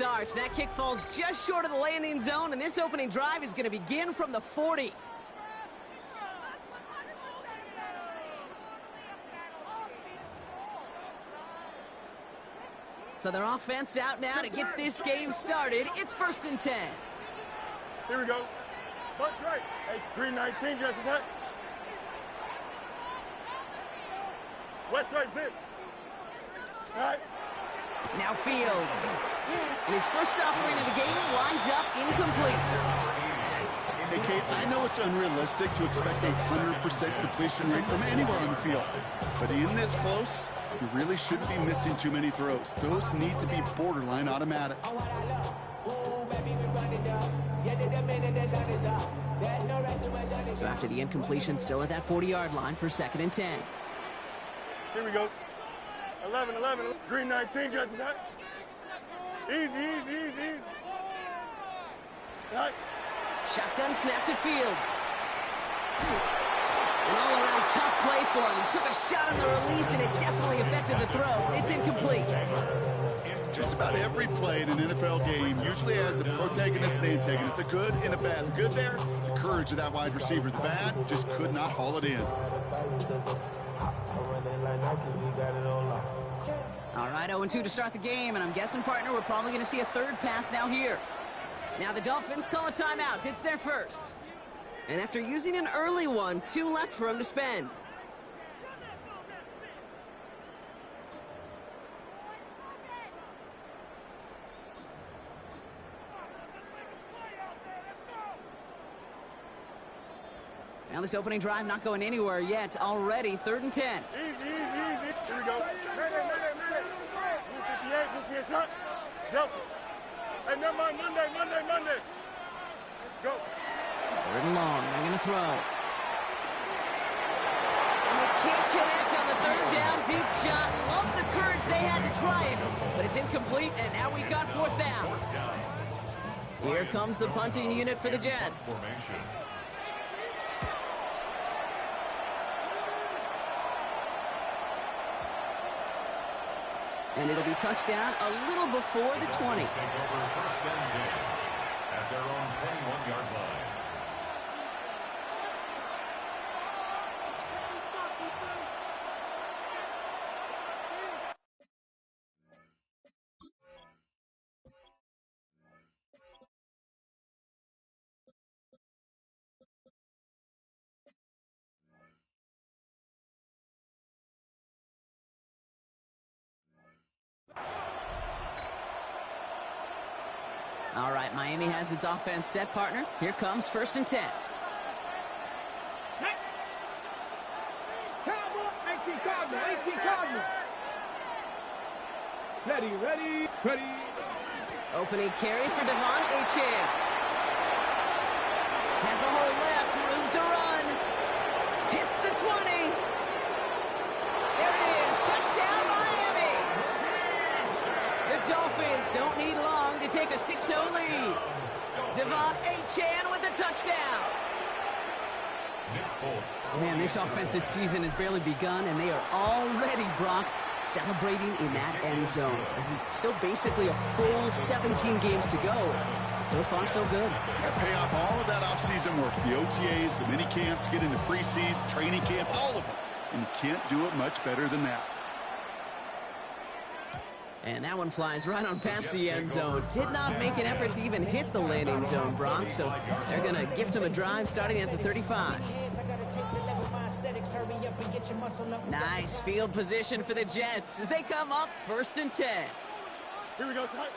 Starts. That kick falls just short of the landing zone, and this opening drive is going to begin from the 40. So their offense out now to get this game started. It's 1st and 10. Here we go. Bunch right. Hey, green 19, just attack. West right zip. All right. Now Fields. And his first offering of the game winds up incomplete. Hey, Kate, I know it's unrealistic to expect a 100% completion rate from anywhere on the field. But in this close, you really shouldn't be missing too many throws. Those need to be borderline automatic. So after the incompletion, still at that 40-yard line for 2nd and 10. Here we go. 11, green 19, just attack. Easy. Right. Shotgun snap to Fields. An all-around tough play for him. He took a shot on the release, and it definitely affected the throw. It's incomplete. Just about every play in an NFL game usually has a protagonist and antagonist, a good and a bad. The good there, the courage of that wide receiver. The bad, just could not haul it in. All right, 0-2 to start the game, and I'm guessing, partner, we're probably going to see a third pass now here. Now the Dolphins call a timeout. It's their first. And after using an early one, 2 left for him to spend. Now this opening drive not going anywhere yet. Already 3rd and 10. Easy. Here we go. Minute. 258, not. Delta. Hey, never mind, Monday. Go. 3rd and long. They're going to throw. And they can't connect on the 3rd down. Deep shot. Love the courage they had to try it. But it's incomplete, and now we've got 4th down. Here comes the punting unit for the Jets. And it'll be touchdown a little before the 20. At their own 21-yard line. All right, Miami has its offense set, partner. Here comes 1st and 10. Ready. Opening carry for Devon Achane. Has a hole left, room to run. Hits the 20. There it is, touchdown Miami. The Dolphins don't need long to take a 6-0 lead. Devon Achane with the touchdown. Man, this offensive season has barely begun, and they are already, Brock, celebrating in that end zone. And still basically a full 17 games to go. So far, so good. Pay off all of that offseason work. The OTAs, the mini camps, get into preseason, training camp, all of them. And you can't do it much better than that. And that one flies right on past the end zone. Did not make an effort to even hit the landing zone, Brock. So they're going to gift him a drive starting at the 35. Nice field position for the Jets as they come up 1st and 10. Here we go, tonight.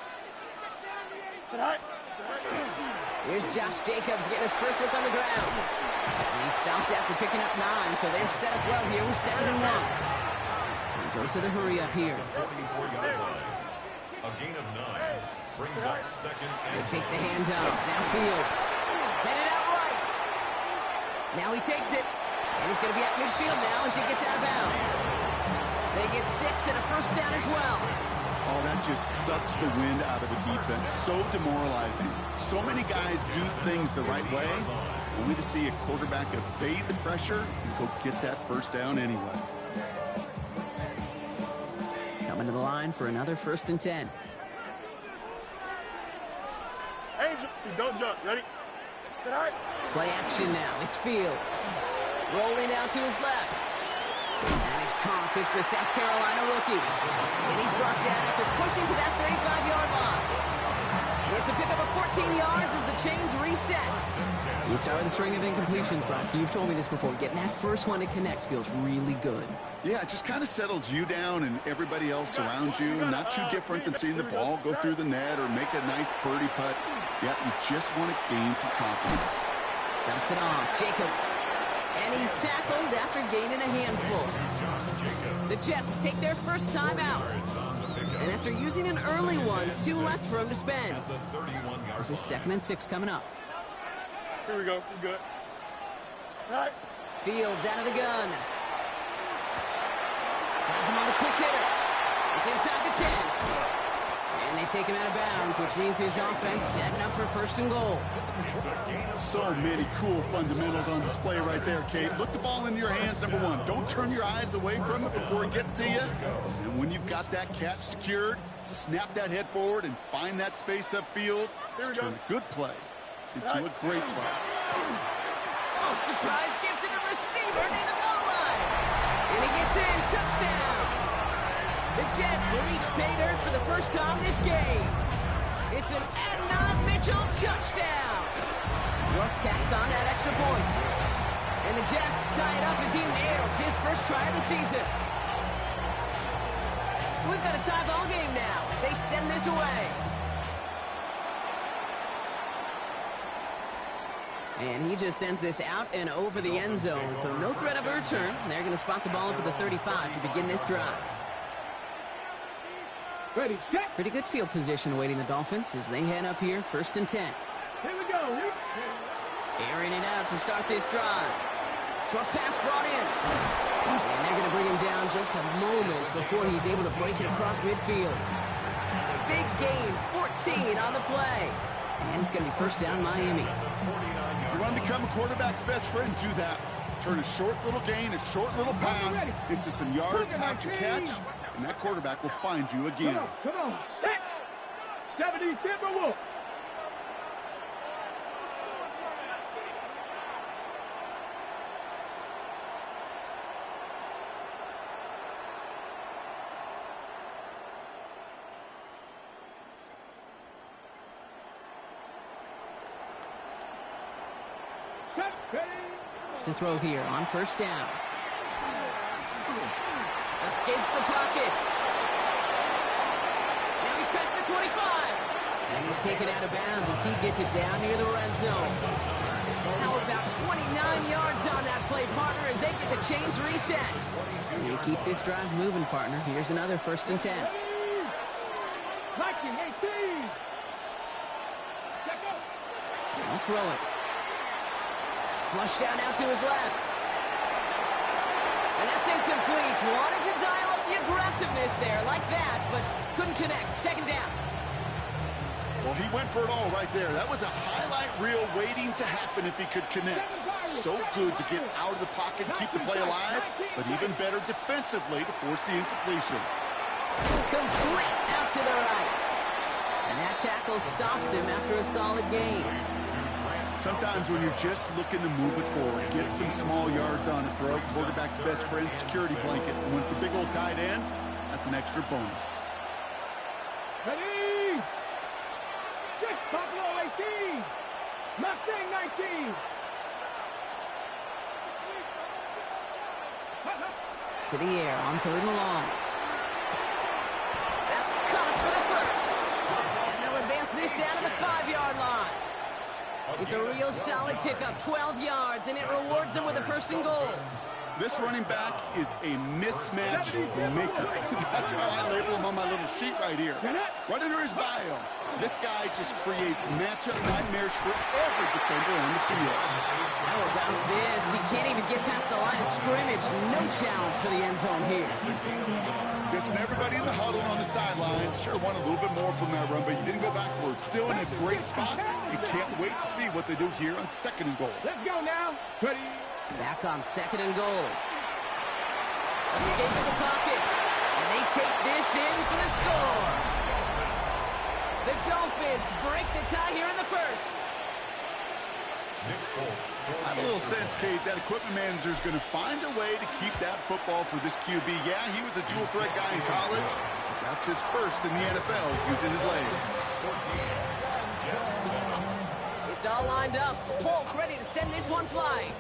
Here's Josh Jacobs getting his first look on the ground. And he stopped after picking up 9, so they've set up well here with 2nd and 1. He goes to the hurry up here. A gain of 9 brings up 2nd and They fake the handoff. Now Fields. Headed out right. Now he takes it. And he's going to be at midfield now as he gets out of bounds. They get 6 and a 1st down as well. Oh, that just sucks the wind out of the defense. So demoralizing. So many guys do things the right way, only to see a quarterback evade the pressure and go get that 1st down anyway. Coming to the line for another 1st and 10. Don't jump. Ready? Sit high. Play action now. It's Fields. Rolling out to his left. And he's caught. It's the South Carolina rookie. And he's brought down after pushing to that 35-yard line. It's a pickup of 14 yards as the chains reset. You start with a string of incompletions, Brock. You've told me this before. Getting that first one to connect feels really good. Yeah, it just kind of settles you down and everybody else around you. Not too different than seeing the ball go through the net or make a nice birdie putt. Yeah, you just want to gain some confidence. Dumps it off. Jacobs. And he's tackled after gaining a handful. The Jets take their first time out. And after using an early one, 2 left for him to spend. This is 2nd and 6 coming up. Here we go. We're good. All right. Fields out of the gun. Has him on the quick hitter. It's inside the 10. And they take him out of bounds, which means his offense setting up for 1st and goal. So many cool fundamentals on display right there, Kate. Look the ball in your hands, number one. Don't turn your eyes away from it before it gets to you. And when you've got that catch secured, snap that head forward and find that space upfield. Turn a good play into a great play. Oh, surprise gift to the receiver near the goal line. And he gets in. Touchdown. The Jets reach pay dirt for the first time this game. It's an Adnan Mitchell touchdown. York tacks on that extra point. And the Jets tie it up as he nails his first try of the season. So we've got a tie ball game now as they send this away. And he just sends this out and over the end zone. So no threat of a return. They're going to spot the ball up at the 35 to begin this drive. Ready, set. Pretty good field position awaiting the Dolphins as they head up here, 1st and 10. Here we go. Airing it out to start this drive. Short pass brought in. And they're going to bring him down just a moment before he's able to break it across midfield. Big gain, 14 on the play. And it's going to be 1st down Miami. You want to become a quarterback's best friend, do that. Turn a short little gain, a short little pass into some yards after catch, and that quarterback will find you again. Come on. Set. 70 Timberwolves. To throw here on 1st down. Escapes the pocket. Now he's past the 25. And he's taken out of bounds as he gets it down near the red zone. How about 29 yards on that play, partner, as they get the chains reset. You keep this drive moving, partner. Here's another 1st and 10. He'll throw it. Flush down out to his left. And that's incomplete. Wanted to dial up the aggressiveness there like that, but couldn't connect. 2nd down. Well, he went for it all right there. That was a highlight reel waiting to happen if he could connect. So good to get out of the pocket and keep the play alive, but even better defensively to force the incompletion. Complete out to the right. And that tackle stops him after a solid gain. Sometimes when you're just looking to move it forward, get some small yards on a throw, quarterback's best friend, security blanket. And when it's a big old tight end, that's an extra bonus. Ready. Six, Buffalo 18. Mustang 19. To the air on 3rd and long. That's caught for the 1st. And they'll advance this down to the 5-yard line. It's a real solid pickup, 12 yards, and it rewards them with a 1st and goal. This running back is a mismatch maker. That's how I label him on my little sheet right here. Right under his bio. This guy just creates matchup nightmares for every defender on the field. How about this? He can't even get past the line of scrimmage. No challenge for the end zone here. Listen, everybody in the huddle on the sidelines sure want a little bit more from that run, but he didn't go backwards. Still in a great spot. You can't wait to see what they do here on 2nd and goal. Let's go now. Ready. Back on 2nd and goal. Escapes the pocket. And they take this in for the score. The Dolphins break the tie here in the first. I have a little sense, Kate, that equipment manager is going to find a way to keep that football for this QB. Yeah, he was a dual-threat guy in college. That's his first in the NFL using his legs. It's all lined up. Folk ready to send this one flying.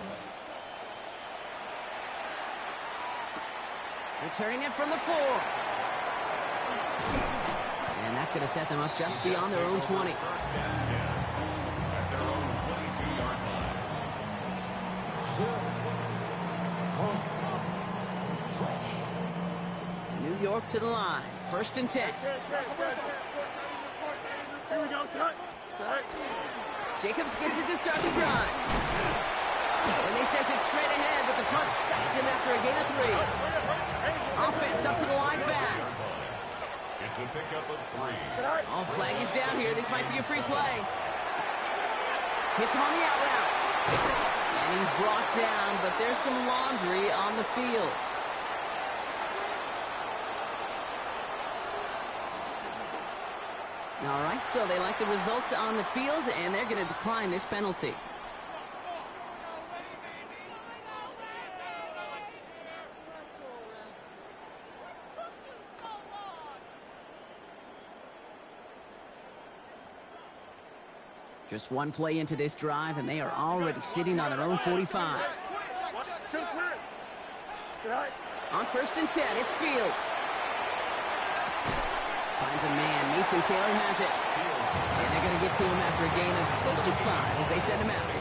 Returning it from the 4. And that's going to set them up just beyond their own 20. New York to the line. 1st and 10. Here we go, son. Jacobs gets it to start the drive. And they sent it straight ahead, but the front stops him after a gain of 3. Offense up to the line fast. It's a pickup of 3. All flag is down here. This might be a free play. Hits him on the out route. And he's brought down, but there's some laundry on the field. All right, so they like the results on the field, and they're going to decline this penalty. Just one play into this drive, and they are already sitting on their own 45. On 1st and 10, it's Fields. Finds a man. Mason Taylor has it. And they're going to get to him after a gain of close to 5 as they send him out.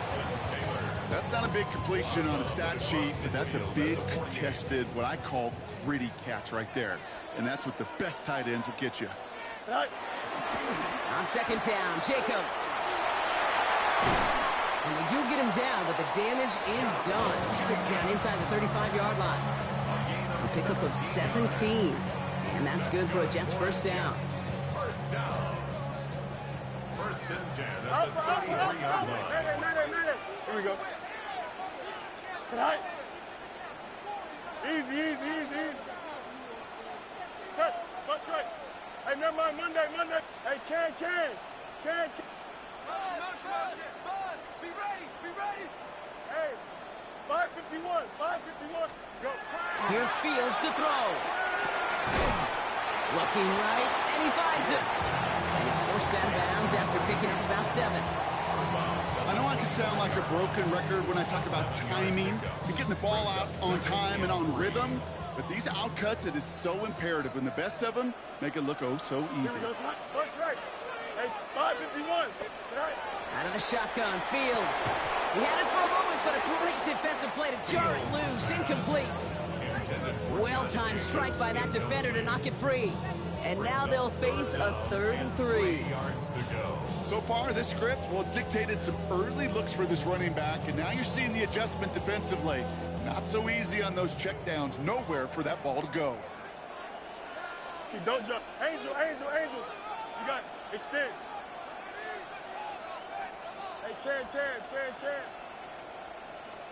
That's not a big completion on a stat sheet, but that's a big contested, what I call gritty catch right there. And that's what the best tight ends will get you. On 2nd down, Jacobs. And they do get him down, but the damage is done. He skids down inside the 35-yard line. A pickup of 17. And that's good for a Jets 1st down. First down. 1st and 10 at the 33-yard line. Here we go. Tonight. Easy. Test. Touch right. Hey, never mind. Monday. Hey, can. Motion. Be ready. Hey, 5:51. Go. Here's Fields to throw. Looking right, and he finds it. And he's forced out of bounds after picking up about 7. I know I can sound like a broken record when I talk about timing and getting the ball out on time and on rhythm, but these outcuts, it is so imperative, and the best of them make it look oh so easy. Here we go, son. Touch right. Hey, 5:51. Tonight. Out of the shotgun, Fields. He had it for a moment, but a great defensive play to jar it loose. Incomplete. Well-timed strike by that defender to knock it free. And now they'll face a 3rd and 3. Yards to go. So far, this script, well, it's dictated some early looks for this running back, and now you're seeing the adjustment defensively. Not so easy on those checkdowns. Nowhere for that ball to go. Okay, don't jump. Angel. You got it. Extend. Hey, can.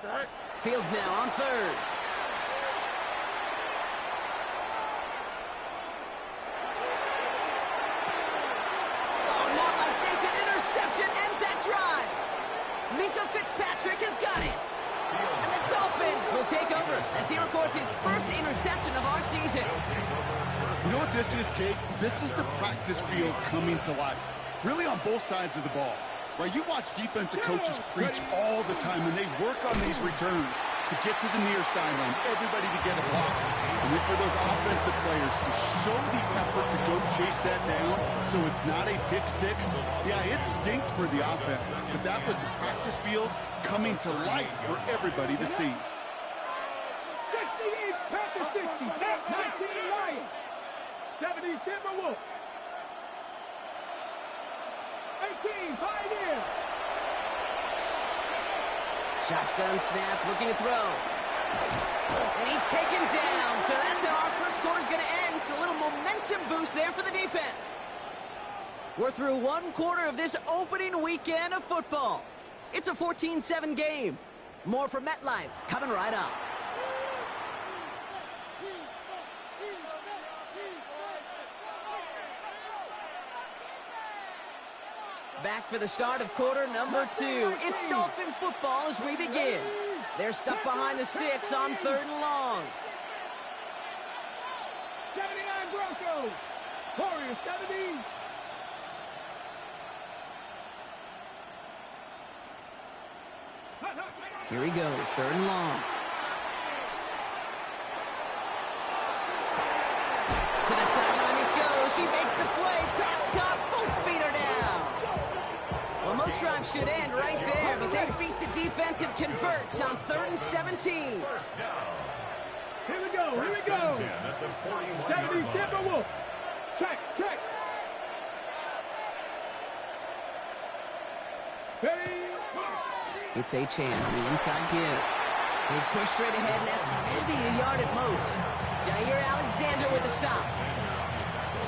Side. Fields now on 3rd. Oh, not like this. An interception ends that drive. Minka Fitzpatrick has got it. And the Dolphins will take over as he records his first interception of our season. You know what this is, Kate? This is the practice field coming to life. Really on both sides of the ball. Right, you watch defensive coaches preach all the time when they work on these returns to get to the near sideline, everybody to get a block. And then for those offensive players to show the effort to go chase that down so it's not a pick 6. Yeah, it stinks for the offense, but that was the practice field coming to life for everybody to see. 60 each, Panther 60, 19 Lions, 70 Timberwolves. 18 Pioneers. Shotgun snap, looking to throw. And he's taken down, so that's how our first quarter's going to end. So a little momentum boost there for the defense. We're through one quarter of this opening weekend of football. It's a 14-7 game. More from MetLife coming right up. Back for the start of quarter number 2. It's Dolphin football as we begin. They're stuck behind the sticks on 3rd and long. 79 Broncos. Warriors 70. Here he goes, 3rd and long. To the sideline it goes. He makes the play. Prescott, both feet are down. Well, most drives should end right there, but they beat the defense and convert on 3rd and 17. Here we go. Here we go. 70 Timberwolves. Check. Ready. It's Achane on the inside give. He's pushed straight ahead, and that's maybe a yard at most. Jair Alexander with the stop.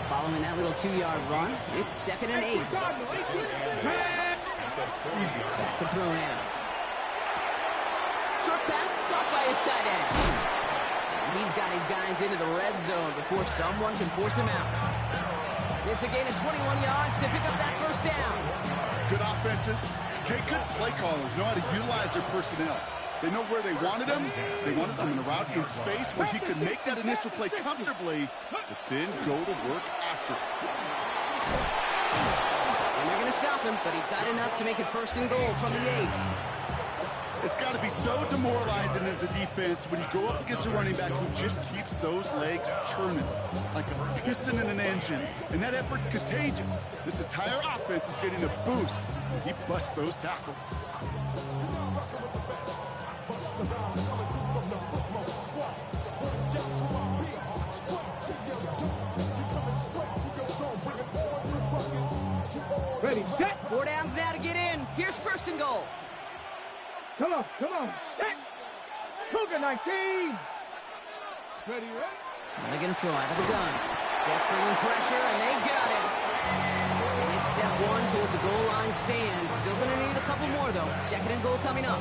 Following that little 2-yard run, it's 2nd and 8. Back to throw now. Short pass caught by his tight end. And he's got his guys into the red zone before someone can force him out. It's a gain of 21 yards to pick up that first down. Good offenses. Okay, good play callers know how to utilize their personnel. They know where they wanted him. They wanted him in a route in space where he could make that initial play comfortably, but then go to work after it. And they're going to stop him, but he got enough to make it 1st and goal from the 8. It's got to be so demoralizing as a defense when you go up against a running back who just keeps those legs churning like a piston in an engine. And that effort's contagious. This entire offense is getting a boost when he busts those tackles. Ready, set. 4 downs now to get in. Here's 1st and goal. Come on. Set. Cougar 19. Ready, right? They're going to throw out of the gun. Jets bringing pressure, and they got it. And it's step 1 towards a goal line stand. Still going to need a couple more, though. 2nd and goal coming up.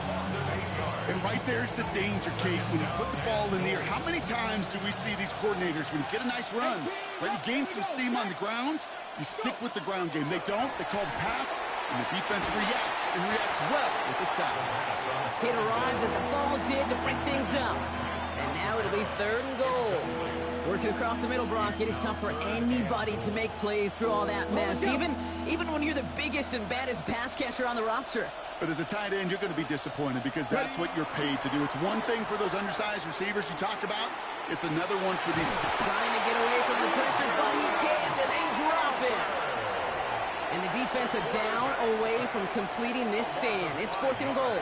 And right there's the danger, Kate, when you put the ball in the air. How many times do we see these coordinators, when you get a nice run, right, you gain some steam on the ground, you stick with the ground game. They don't. They call the pass, and the defense reacts, and reacts well with the sack. Hit arrived as the ball did to break things up. And now it'll be 3rd and goal. Working across the middle, Brock, it is tough for anybody to make plays through all that mess, even when you're the biggest and baddest pass catcher on the roster. But as a tight end, you're going to be disappointed because that's what you're paid to do. It's one thing for those undersized receivers you talk about. It's another one for these. Trying to get away from the pressure, but he can't, and they drop it. And the defense are down away from completing this stand. It's 4th and goal.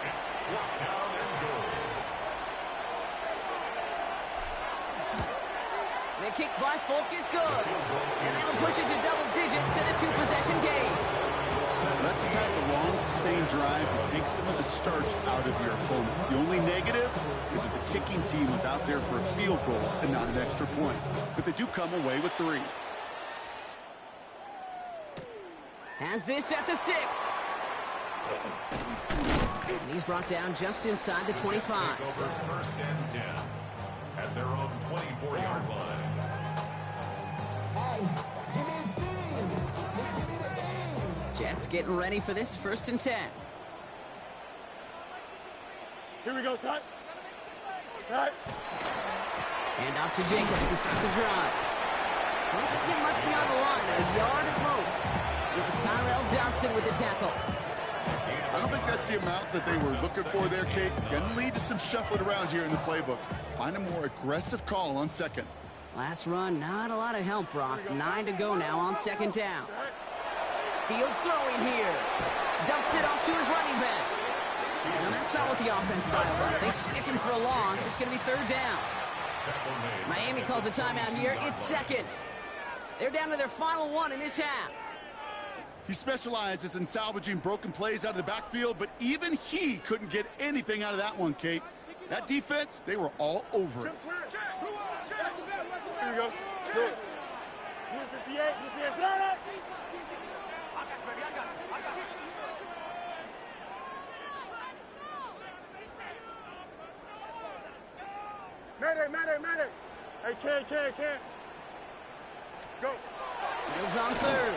It's 4th down and goal. The kick by Folk is good. And that'll push it to double digits in a 2-possession game. That's the type of long, sustained drive that takes some of the starch out of your opponent. The only negative is if the kicking team is out there for a field goal and not an extra point. But they do come away with 3. Has this at the 6. And he's brought down just inside the 25. Take over 1st and 10 at their own 24-yard line. Jets getting ready for this 1st and 10. Here we go, son. And off to Jacobs to start the drive. Doesn't get much beyond the line, a yard at most. It was Tyrell Dodson with the tackle. I don't think that's the amount that they were looking for there, Kate. Going to lead to some shuffling around here in the playbook. Find a more aggressive call on 2nd. Last run, not a lot of help, Brock. 9 to go now on 2nd down. Field throwing here. Dumps it off to his running back. Now that's not what the offense style was. They stick him for a loss. It's going to be 3rd down. Miami calls a timeout here. It's 2nd. They're down to their final 1 in this half. He specializes in salvaging broken plays out of the backfield, but even he couldn't get anything out of that one, Kate. That defense, they were all over it. Here we go. Good. 58. Medic. Hey, can't. Go. Fields on 3rd.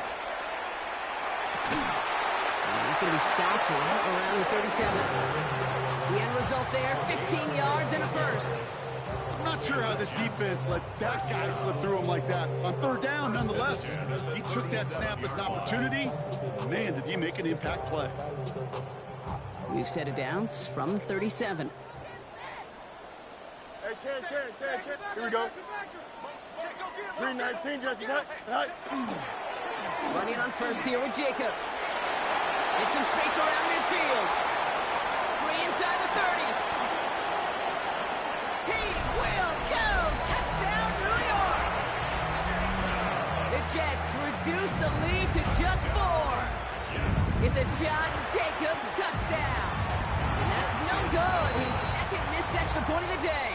And he's going to be stopped right around the 37. The end result there, 15 yards and a first. I'm not sure how this defense let that guy slip through him like that. On third down, nonetheless, he took that snap as an opportunity. Man, did he make an impact play. We've set it downs from the 37. Hey, Ken. Here we go. 319, Jesse. Right. Running on first here with Jacobs. Get some space around midfield. 3 inside the 30. He will go! Touchdown, New York! The Jets reduce the lead to just 4. It's a Josh Jacobs touchdown. And that's no good. His second missed extra point of the day.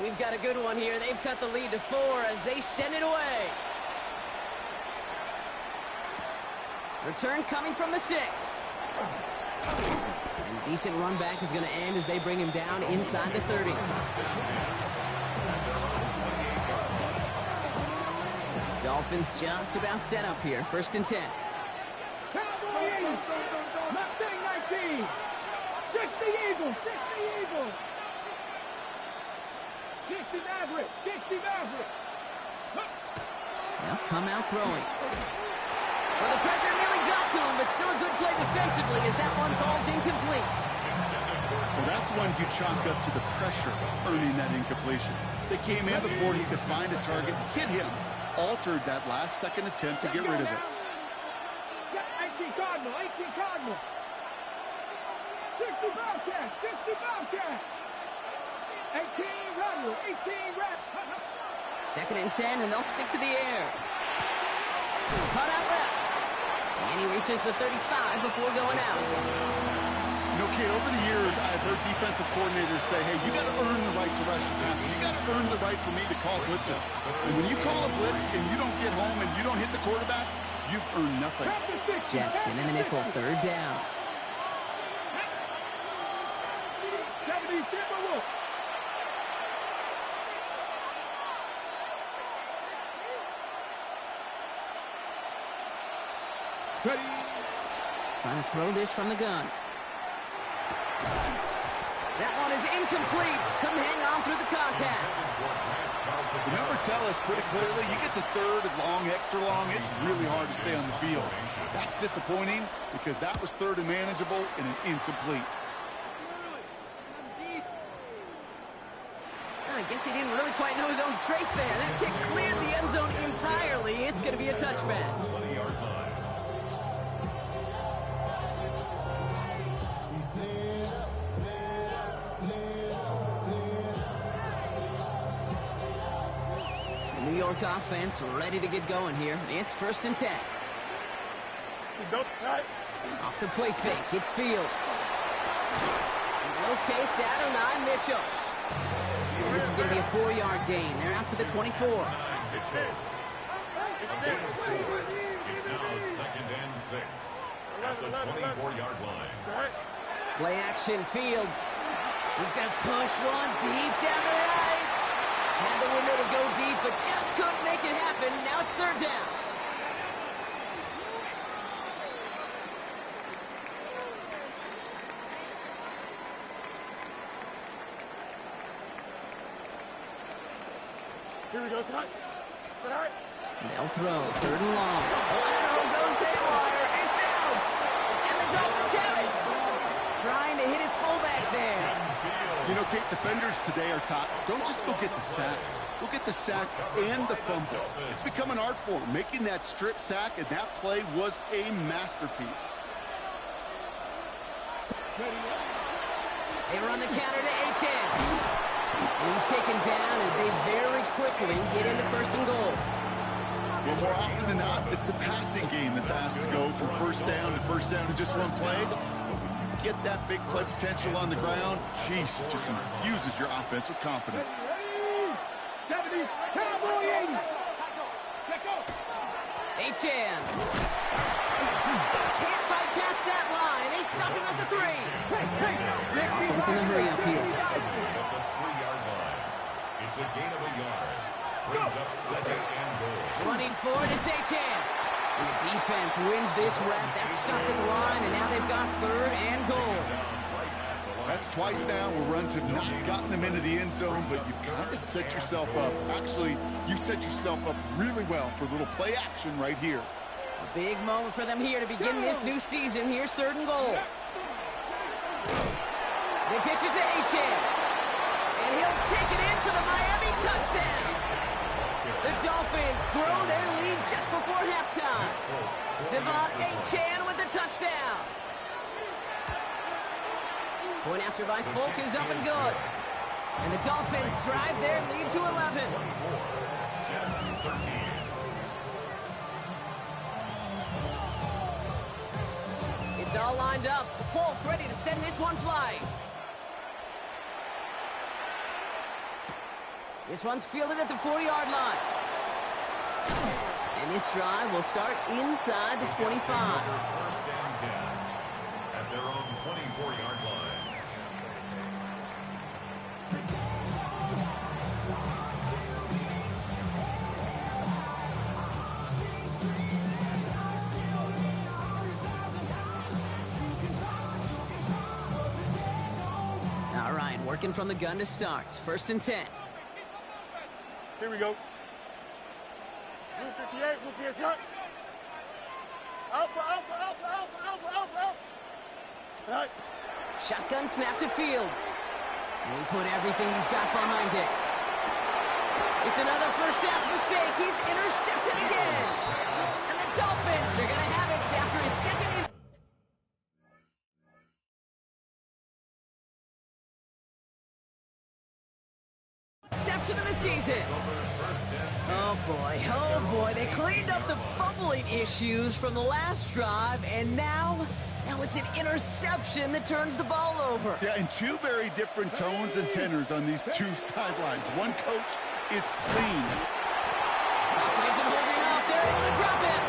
We've got a good one here. They've cut the lead to 4 as they send it away. Return coming from the 6. And a decent run back is going to end as they bring him down inside the 30. Dolphins just about set up here. 1st and 10. Cowboys! Mustang 19! 60 Eagles! 60 Maverick! They'll come out throwing. Well, the pressure nearly got to him, but still a good play defensively as that one falls incomplete. Well, that's one you chalk up to the pressure earning that incompletion. They came in before he could find a target, hit him, altered that last second attempt to get rid of it. 18 Cardinal! 60 Bobcat! 18 Rebel! 18 Rebel! 2nd and 10, and they'll stick to the air. Caught out left. And he reaches the 35 before going out. You know, Kate, over the years, I've heard defensive coordinators say, hey, you got to earn the right to rush the passer. You got to earn the right for me to call blitzes. And when you call a blitz and you don't get home and you don't hit the quarterback, you've earned nothing. Jets in the nickel, 3rd down. 70 Timberwolves! Ready. Trying to throw this from the gun. That one is incomplete. Couldn't hang on through the contact. The numbers tell us pretty clearly, you get to 3rd and long, extra long, it's really hard to stay on the field. That's disappointing because that was 3rd and manageable and an incomplete. I guess he didn't really quite know his own strength there. That kick cleared the end zone entirely. It's going to be a touchback. The New York offense ready to get going here. It's 1st and 10. Off the play fake. It's Fields. Locates Adonai Mitchell. And this is going to be a 4-yard gain. They're out to the 24. It's now 2nd and 6 at the 24-yard line. Play action, Fields. He's going to push one deep down the right. Had the window to go deep, but just couldn't make it happen. Now it's 3rd down. Here we go, Sit high. They'll throw, 3rd and long. Lateral goes haywire. It's out. And the Dolphins have it. Trying to hit his fullback there. You know, Kate, defenders today are taught, don't just go get the sack. Go get the sack and the fumble. It's become an art form, making that strip sack, and that play was a masterpiece. They run the counter to HN. And he's taken down as they very quickly get into 1st and goal. Well, more often than not, it's the passing game that's asked to go from 1st down to just one play. Get that big play potential on the ground, jeez, it just infuses your offense with confidence. 70 Cowboys! Let go! HN. Can't bypass that line. They stop him at the 3. Offense in a hurry up here. At the 3-yard line. It's a gain of a yard. brings up second and goal. Running forward, it's Achan. And the defense wins this rep. That's stopped at the line, and now they've got third and goal. That's twice now where runs have not gotten them into the end zone, but you've kind of set yourself up. Actually, you set yourself up really well for a little play action right here. A big moment for them here to begin this new season. Here's third and goal. They pitch it to Achan. And he'll take it in for the Miami touchdown. The Dolphins grow their lead just before halftime. Devon Achan with the touchdown. Point after by Folk is up and good. And the Dolphins drive their lead to 11. Jets 13. It's all lined up. Folk ready to send this one flying. This one's fielded at the 4-yard line. And this drive will start inside the 25. First and 10 at their own 24-yard line. All right, working from the gun to start. First and 10. Here we go. 158, 158, cut. Alpha, alpha, alpha, alpha, alpha, alpha, alpha. Right. Shotgun snap to Fields. And he put everything he's got behind it. It's another first half mistake. He's intercepted again. And the Dolphins are going to have it after his second interception of the season. Oh boy, they cleaned up the fumbling issues from the last drive, and now it's an interception that turns the ball over. Yeah, and two very different tones and tenors on these two sidelines. One coach is clean. Falcon isn't holding up. They're able to drop it.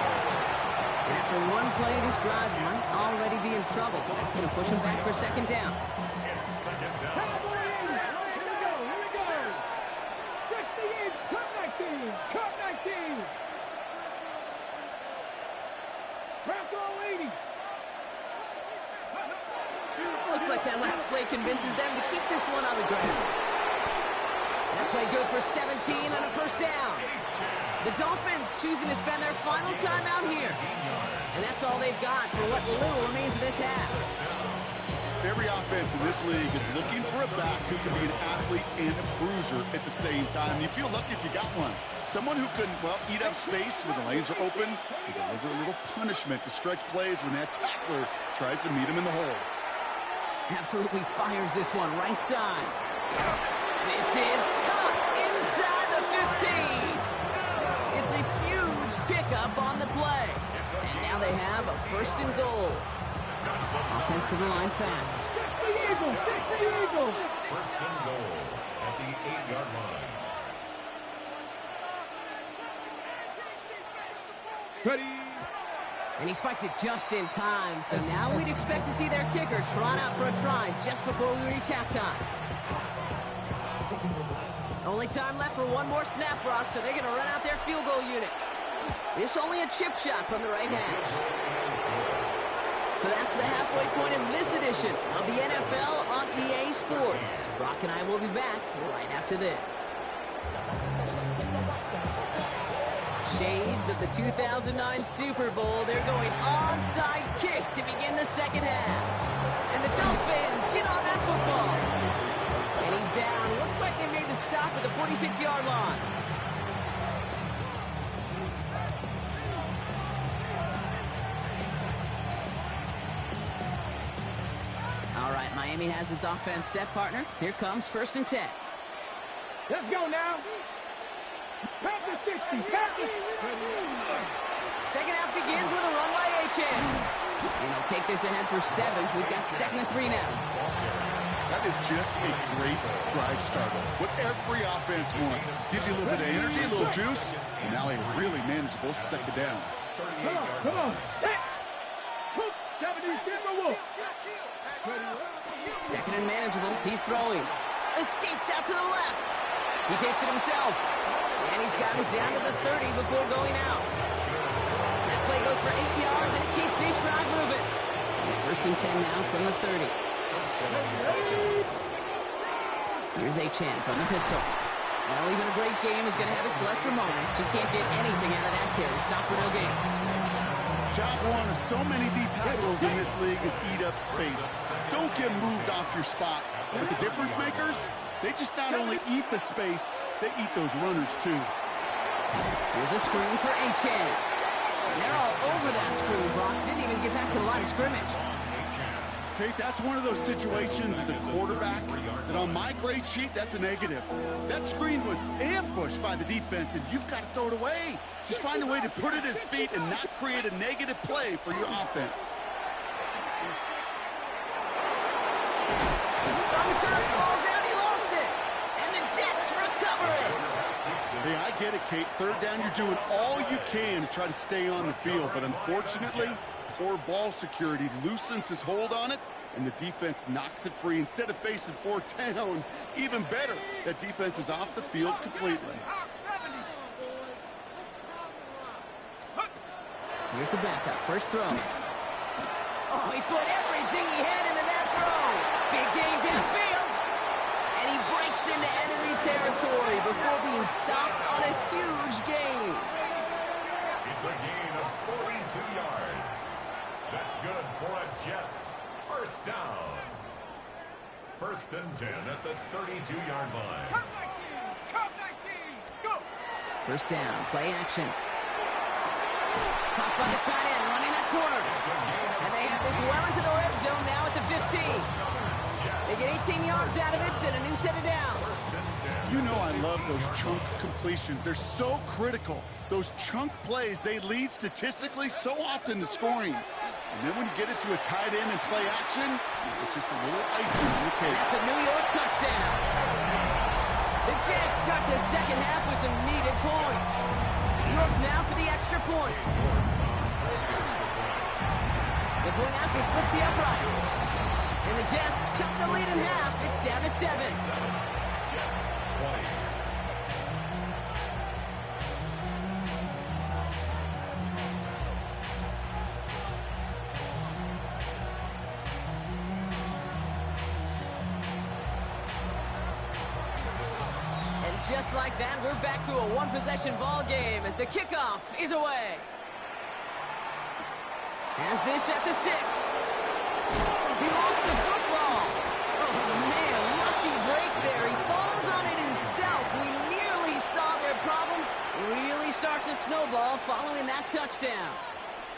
And after one play, this drive might already be in trouble. That's going to push him back for second down. It's second down. Cut 19. Rfl Lg. Looks like that last play convinces them to keep this one on the ground. That play good for 17 and a first down. The Dolphins choosing to spend their final time out here. And that's all they've got for what little remains of this half. Every offense in this league is looking for a back who can be an athlete and a bruiser at the same time. You feel lucky if you got one. Someone who can, eat up space when the lanes are open and deliver a little punishment to stretch plays when that tackler tries to meet him in the hole. Absolutely fires this one right side. This is caught inside the 15. It's a huge pickup on the play. And now they have a first and goal. Offensive line fast. Fix the Eagle. First and goal at the 8-yard line. Ready. And he spiked it just in time. So now we'd expect to see their kicker trot out for a try just before we reach halftime. Only time left for one more snap, Brock, so they're going to run out their field goal unit. This only a chip shot from the right hash. So that's the halfway point of this edition of the NFL on EA Sports. Brock and I will be back right after this. Shades of the 2009 Super Bowl. They're going onside kick to begin the second half. And the Dolphins get on that football. And he's down. Looks like they made the stop at the 46-yard line. All right, Miami has its offense set, partner. Here comes first and 10. Let's go now. Pass the 60. Pass the 60. Second half begins with a run by Achan. And he'll take this ahead for 7. We've got second and 3 now. That is just a great drive starter. What every offense wants. Gives you a little bit of energy, a little juice, and now a really manageable second down. Come on. Set. Hook. 70 Timber Wolf. Second and manageable. He's throwing. Escapes out to the left. He takes it himself. And he's got it down to the 30 before going out. That play goes for 8 yards, and it keeps these drive moving. So first and 10 now from the 30. Here's Achan from the pistol. Well, even a great game is going to have its lesser moments. You can't get anything out of that carry. Stop for no gain. Job one of so many D tackles in this league is eat up space. Don't get moved off your spot. But the difference makers, they just not only eat the space, they eat those runners too. Here's a screen for Achan. And they're all over that screen. Brock didn't even get back to the line of scrimmage. Okay, that's one of those situations as a quarterback that on my grade sheet, that's a negative. That screen was ambushed by the defense, and you've got to throw it away. Just find a way to put it at his feet and not create a negative play for your offense. On the turn, ball's out, he lost it. And the Jets recover it. Hey, I get it, Kate. Third down, you're doing all you can to try to stay on the field, but unfortunately, poor ball security loosens his hold on it, and the defense knocks it free. Instead of facing fourth down, even better, that defense is off the field completely. Here's the backup, first throw. Oh, he put everything he had into that throw. Big gain downfield. And he breaks into enemy territory before being stopped on a huge gain. It's a gain of 42 yards. That's good for a Jets first down. First and 10 at the 32-yard line. Come 19, go! First down, play action. Caught by the tight end, running that corner. And they have this well into the red zone now at the 15. They get 18 yards out of it and a new set of downs. You know I love those chunk completions. They're so critical. Those chunk plays, they lead statistically so often to scoring. And then when you get it to a tight end and play action, it's just a little icing on the cake. That's a New York touchdown. The Jets start the second half with some needed points. New York now for the extra point. The point after splits the uprights. And the Jets cut the lead in half. It's down to 7. Jets 20. Just like that, we're back to a one-possession ball game as the kickoff is away. Has this at the 6. He lost the football. Oh, man, lucky break there. He falls on it himself. We nearly saw their problems really start to snowball following that touchdown.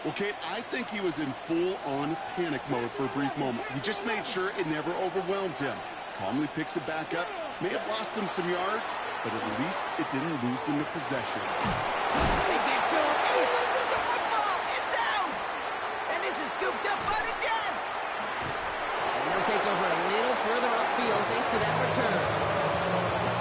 Well, Kate, I think he was in full-on panic mode for a brief moment. He just made sure it never overwhelmed him. Calmly picks it back up. May have lost him some yards, but at least it didn't lose them the possession. They get to him, and he loses the football. It's out. And this is scooped up by the Jets. And they'll take over a little further upfield thanks to that return.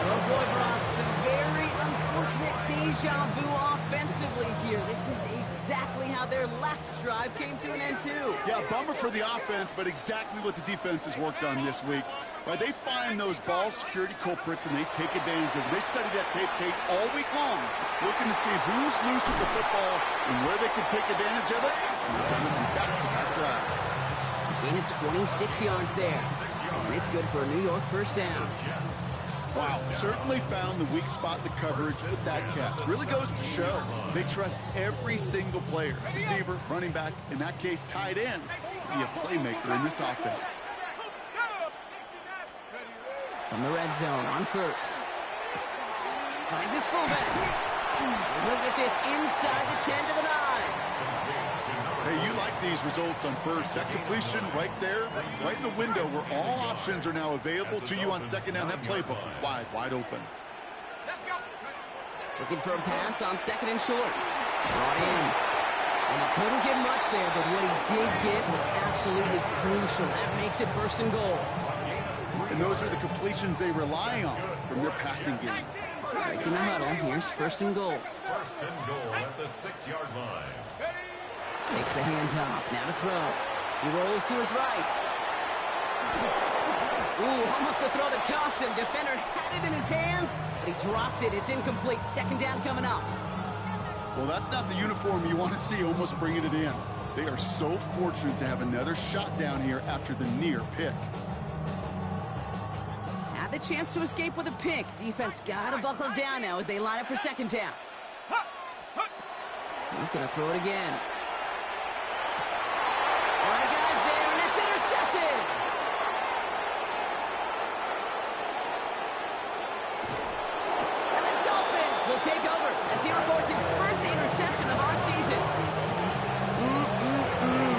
Oh, boy, Brock, some very unfortunate deja vu offensively here. This is exactly how their last drive came to an end, too. Yeah, bummer for the offense, but exactly what the defense has worked on this week. Right, they find those ball security culprits and they take advantage of it. They study that tape, Kate, all week long, looking to see who's loose with the football and where they can take advantage of it. And they're going to be back-to-back drives. Gain of 26 yards there. And it's good for a New York first down. Wow, certainly found the weak spot in the coverage with that catch. Really goes to show they trust every single player, receiver, running back, in that case, tight end, to be a playmaker in this offense. From the red zone on first. Finds his fullback. Look at this inside the 10 to the 9. Hey, you like these results on first. That completion right there, right in the window where all options are now available to you on second down. That playbook wide open. Looking for a pass on second and short. Brought in. And he couldn't get much there, but what he did get was absolutely crucial. That makes it first and goal. And those are the completions they rely on from their passing game. Breaking the huddle. Here's first and goal. First and goal at the 6-yard line. Takes the hands off. Now to throw. He rolls to his right. Ooh, almost to throw that cost him. Defender had it in his hands, but he dropped it. It's incomplete. Second down coming up. Well, that's not the uniform you want to see almost bringing it in. They are so fortunate to have another shot down here after the near pick. Had the chance to escape with a pick. Defense got to buckle down now as they line up for second down. He's going to throw it again. A lot of guys there, and it's intercepted. And the Dolphins will take over as he records his first interception of our season.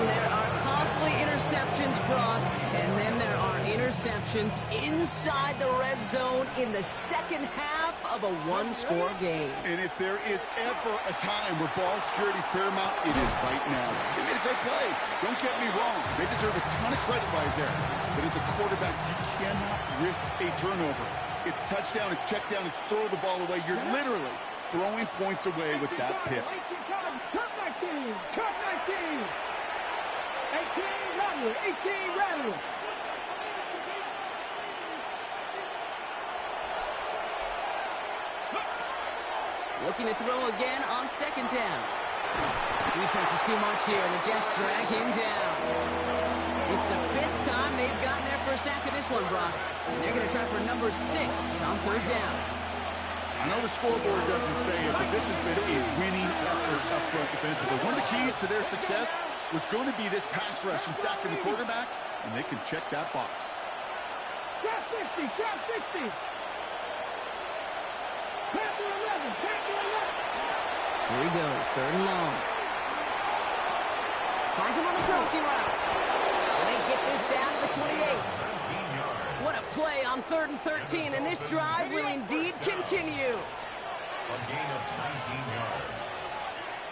There are costly interceptions, Brock, and then there are interceptions inside the red zone in the second half of a one-score game. And if there is ever a time where ball security is paramount, it is right now. They made a great play. Don't get me wrong. They deserve a ton of credit right there. But as a quarterback, you cannot risk a turnover. It's touchdown, it's check down, it's throw the ball away. You're literally throwing points away with that pick. Cut 19! Cut 19! 18 rattle! 18 rattle! Looking to throw again on second down. Defense is too much here, and the Jets drag him down. It's the fifth time they've gotten their first sack of this one, Brock. They're going to try for number 6 on third down. I know the scoreboard doesn't say it, but this has been a winning effort up front defensively. One of the keys to their success was going to be this pass rush and sacking the quarterback, and they can check that box. Trap 60! Trap 60! Panther 11! Panther 11! Here he goes, third and long. Finds him on the crossing route. And they get this down to the 28. What a play on 3rd and 13, and this drive will indeed continue. A gain of 19 yards.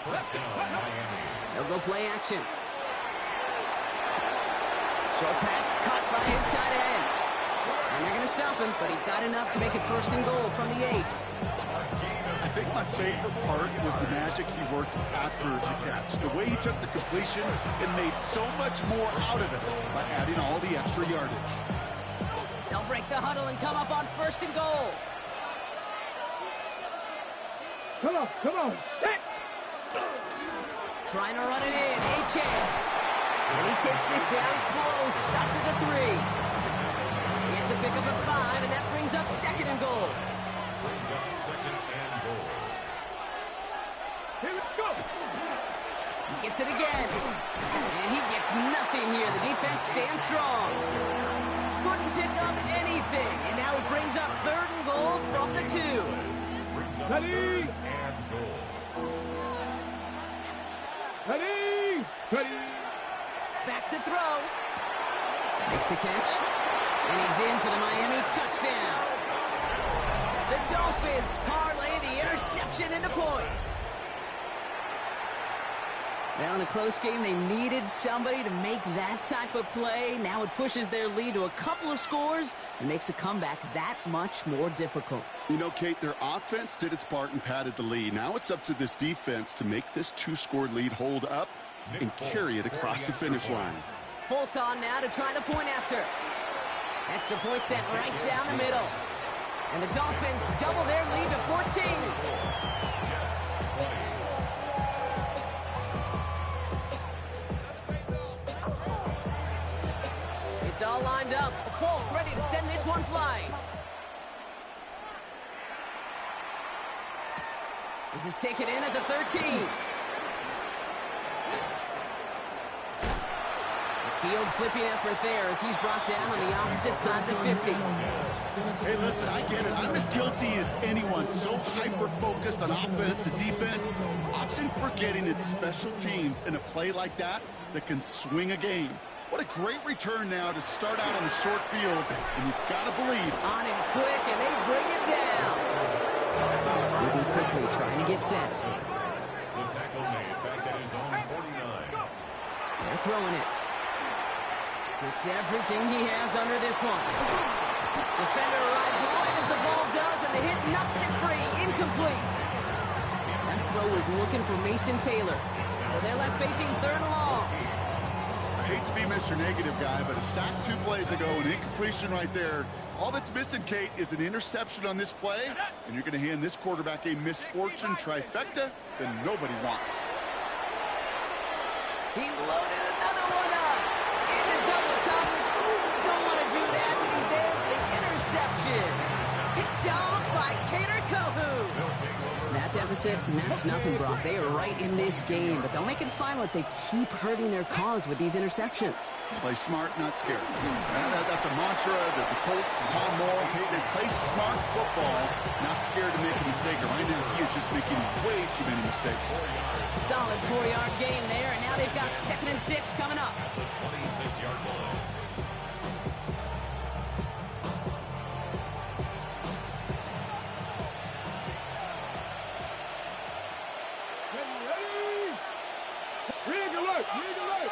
First down, Miami. They'll go play action. Short pass caught by his tight end. And they're going to stop him, but he got enough to make it 1st and goal from the 8. I think my favorite part was the magic he worked after the catch. The way he took the completion and made so much more out of it by adding all the extra yardage. They'll break the huddle and come up on 1st and goal. Come on, come on. Set! Trying to run it in, Achane. And he takes this down close, up to the 3. It's a pickup of 5, and that brings up 2nd and goal. Brings up 2nd and goal. Here we go! He gets it again. And he gets nothing here. The defense stands strong. Couldn't pick up anything. And now it brings up 3rd and goal from the 2. Brings up Ready? 3rd and goal. Ready! Ready! Back to throw. Makes the catch. And he's in for the Miami touchdown. The Dolphins parlay the interception into points. Now in a close game, they needed somebody to make that type of play. Now it pushes their lead to a couple of scores and makes a comeback that much more difficult. You know, Kate, their offense did its part and padded the lead. Now it's up to this defense to make this 2-score lead hold up and carry it across the finish line. Folk on now to try the point after. Extra point set right down the middle. And the Dolphins double their lead to 14. Jets 20. It's all lined up. Folk ready to send this one flying. This is taken in at the 13. Field flipping effort there as he's brought down on the opposite side of the 50. Hey, listen, I get it. I'm as guilty as anyone. So hyper-focused on offense and defense, often forgetting it's special teams in a play like that that can swing a game. What a great return now to start out on the short field, and you've got to believe. On him quick, and they bring him down. Moving quickly, trying to get set. The tackle made back at his own 49. They're throwing it. Gets everything he has under this one. Defender arrives right as the ball does, and the hit knocks it free. Incomplete. That throw was looking for Mason Taylor. So they're left facing 3rd and long. hate to be Mr. Negative guy, but a sack 2 plays ago, an incompletion right there. All that's missing, Kate, is an interception on this play, and you're going to hand this quarterback a misfortune trifecta that nobody wants. He's loaded another one up. Into double coverage. Ooh, don't want to do that. He's there for the interception. Picked off by Cater Kohu. That deficit, that's nothing, Brock. They are right in this game, but they'll make it final if they keep hurting their cause with these interceptions. Play smart, not scared. That's a mantra that the Colts and Tom Moore, they play smart football, not scared to make a mistake. And right now, he is just making way too many mistakes. Solid 4-yard gain there, and now they've got 2nd and 6 coming up. The 26-yard line. Rig alert! Rig alert!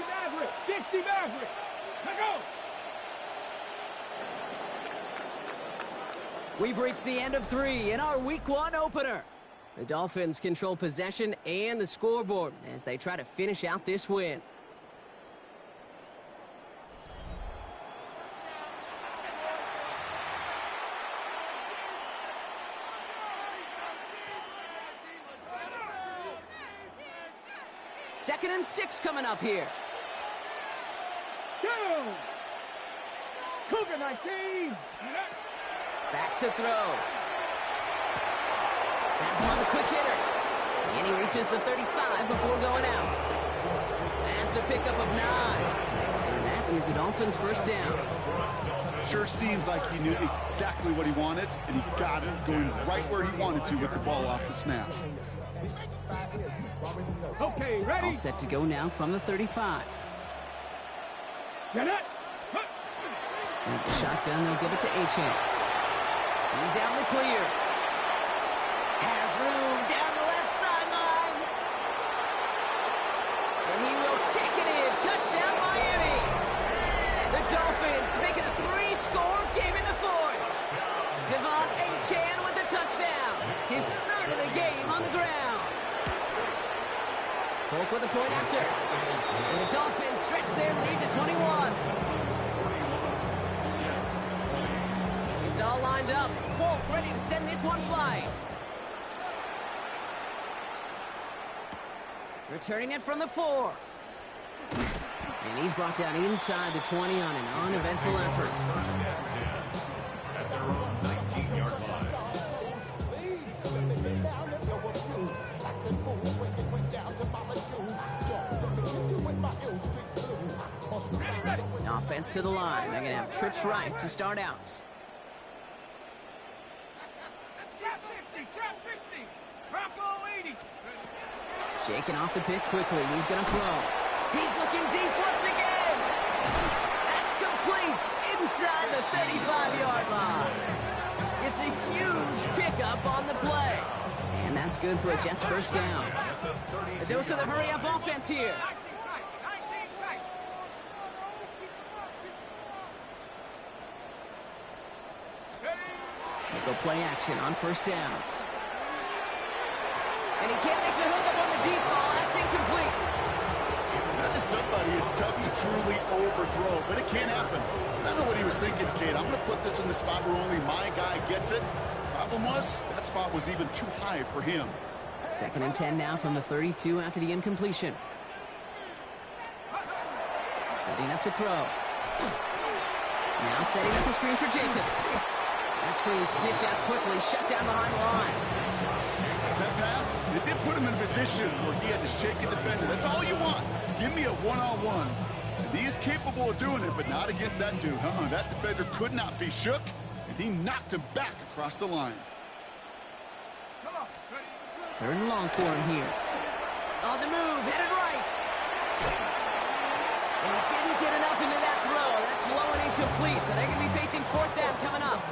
Maverick! 60 Maverick! Let go! We've reached the end of 3 in our Week 1 opener. The Dolphins control possession and the scoreboard as they try to finish out this win. Second and 6 coming up here. Down! Cougar 19! Back to throw. That's him on the quick hitter. And he reaches the 35 before going out. That's a pickup of 9. And that is the Dolphins' first down. Sure seems like he knew exactly what he wanted, and he got it going right where he wanted to with the ball off the snap. Okay, ready? All set to go now from the 35. Get it! With the shotgun, they'll give it to Achane. He's out in the clear. Has room down the left sideline. And he will take it in. Touchdown, Miami. The Dolphins make it a 3-score game in the 4th. Devon Achane with the touchdown. His 3rd of the game on the ground. Polk with a point after. And the Dolphins stretch their lead to 21. It's all lined up. Polk ready to send this one flying. Returning it from the 4. And he's brought down inside the 20 on an uneventful effort. At their own 19-yard line. Offense to the line. They're going to have trips right to start out. Trap 60! Rocco 80! Shaking off the pick quickly. He's going to throw. He's looking deep once again. That's complete inside the 35-yard line. It's a huge pickup on the play. And that's good for a Jets first down. A dose of the hurry-up offense here. 19 tight! They go play action on first down. And he can't make the hookup on the deep ball. That's incomplete. Now, to somebody, it's tough to truly overthrow, but it can happen. I know what he was thinking, Kate. I'm going to put this in the spot where only my guy gets it. Problem was, that spot was even too high for him. 2nd and 10 now from the 32 after the incompletion. Setting up to throw. Now setting up the screen for Jacobs. That screen sniffed out quickly, shut down behind the line. That pass, it did put him in a position where he had to shake a defender. That's all you want. Give me a one-on-one. And he is capable of doing it, but not against that dude. That defender could not be shook, and he knocked him back across the line. 3rd and long for him here. On the move, headed right. And he didn't get enough into that throw. That's low and incomplete, so they're going to be facing 4th down coming up.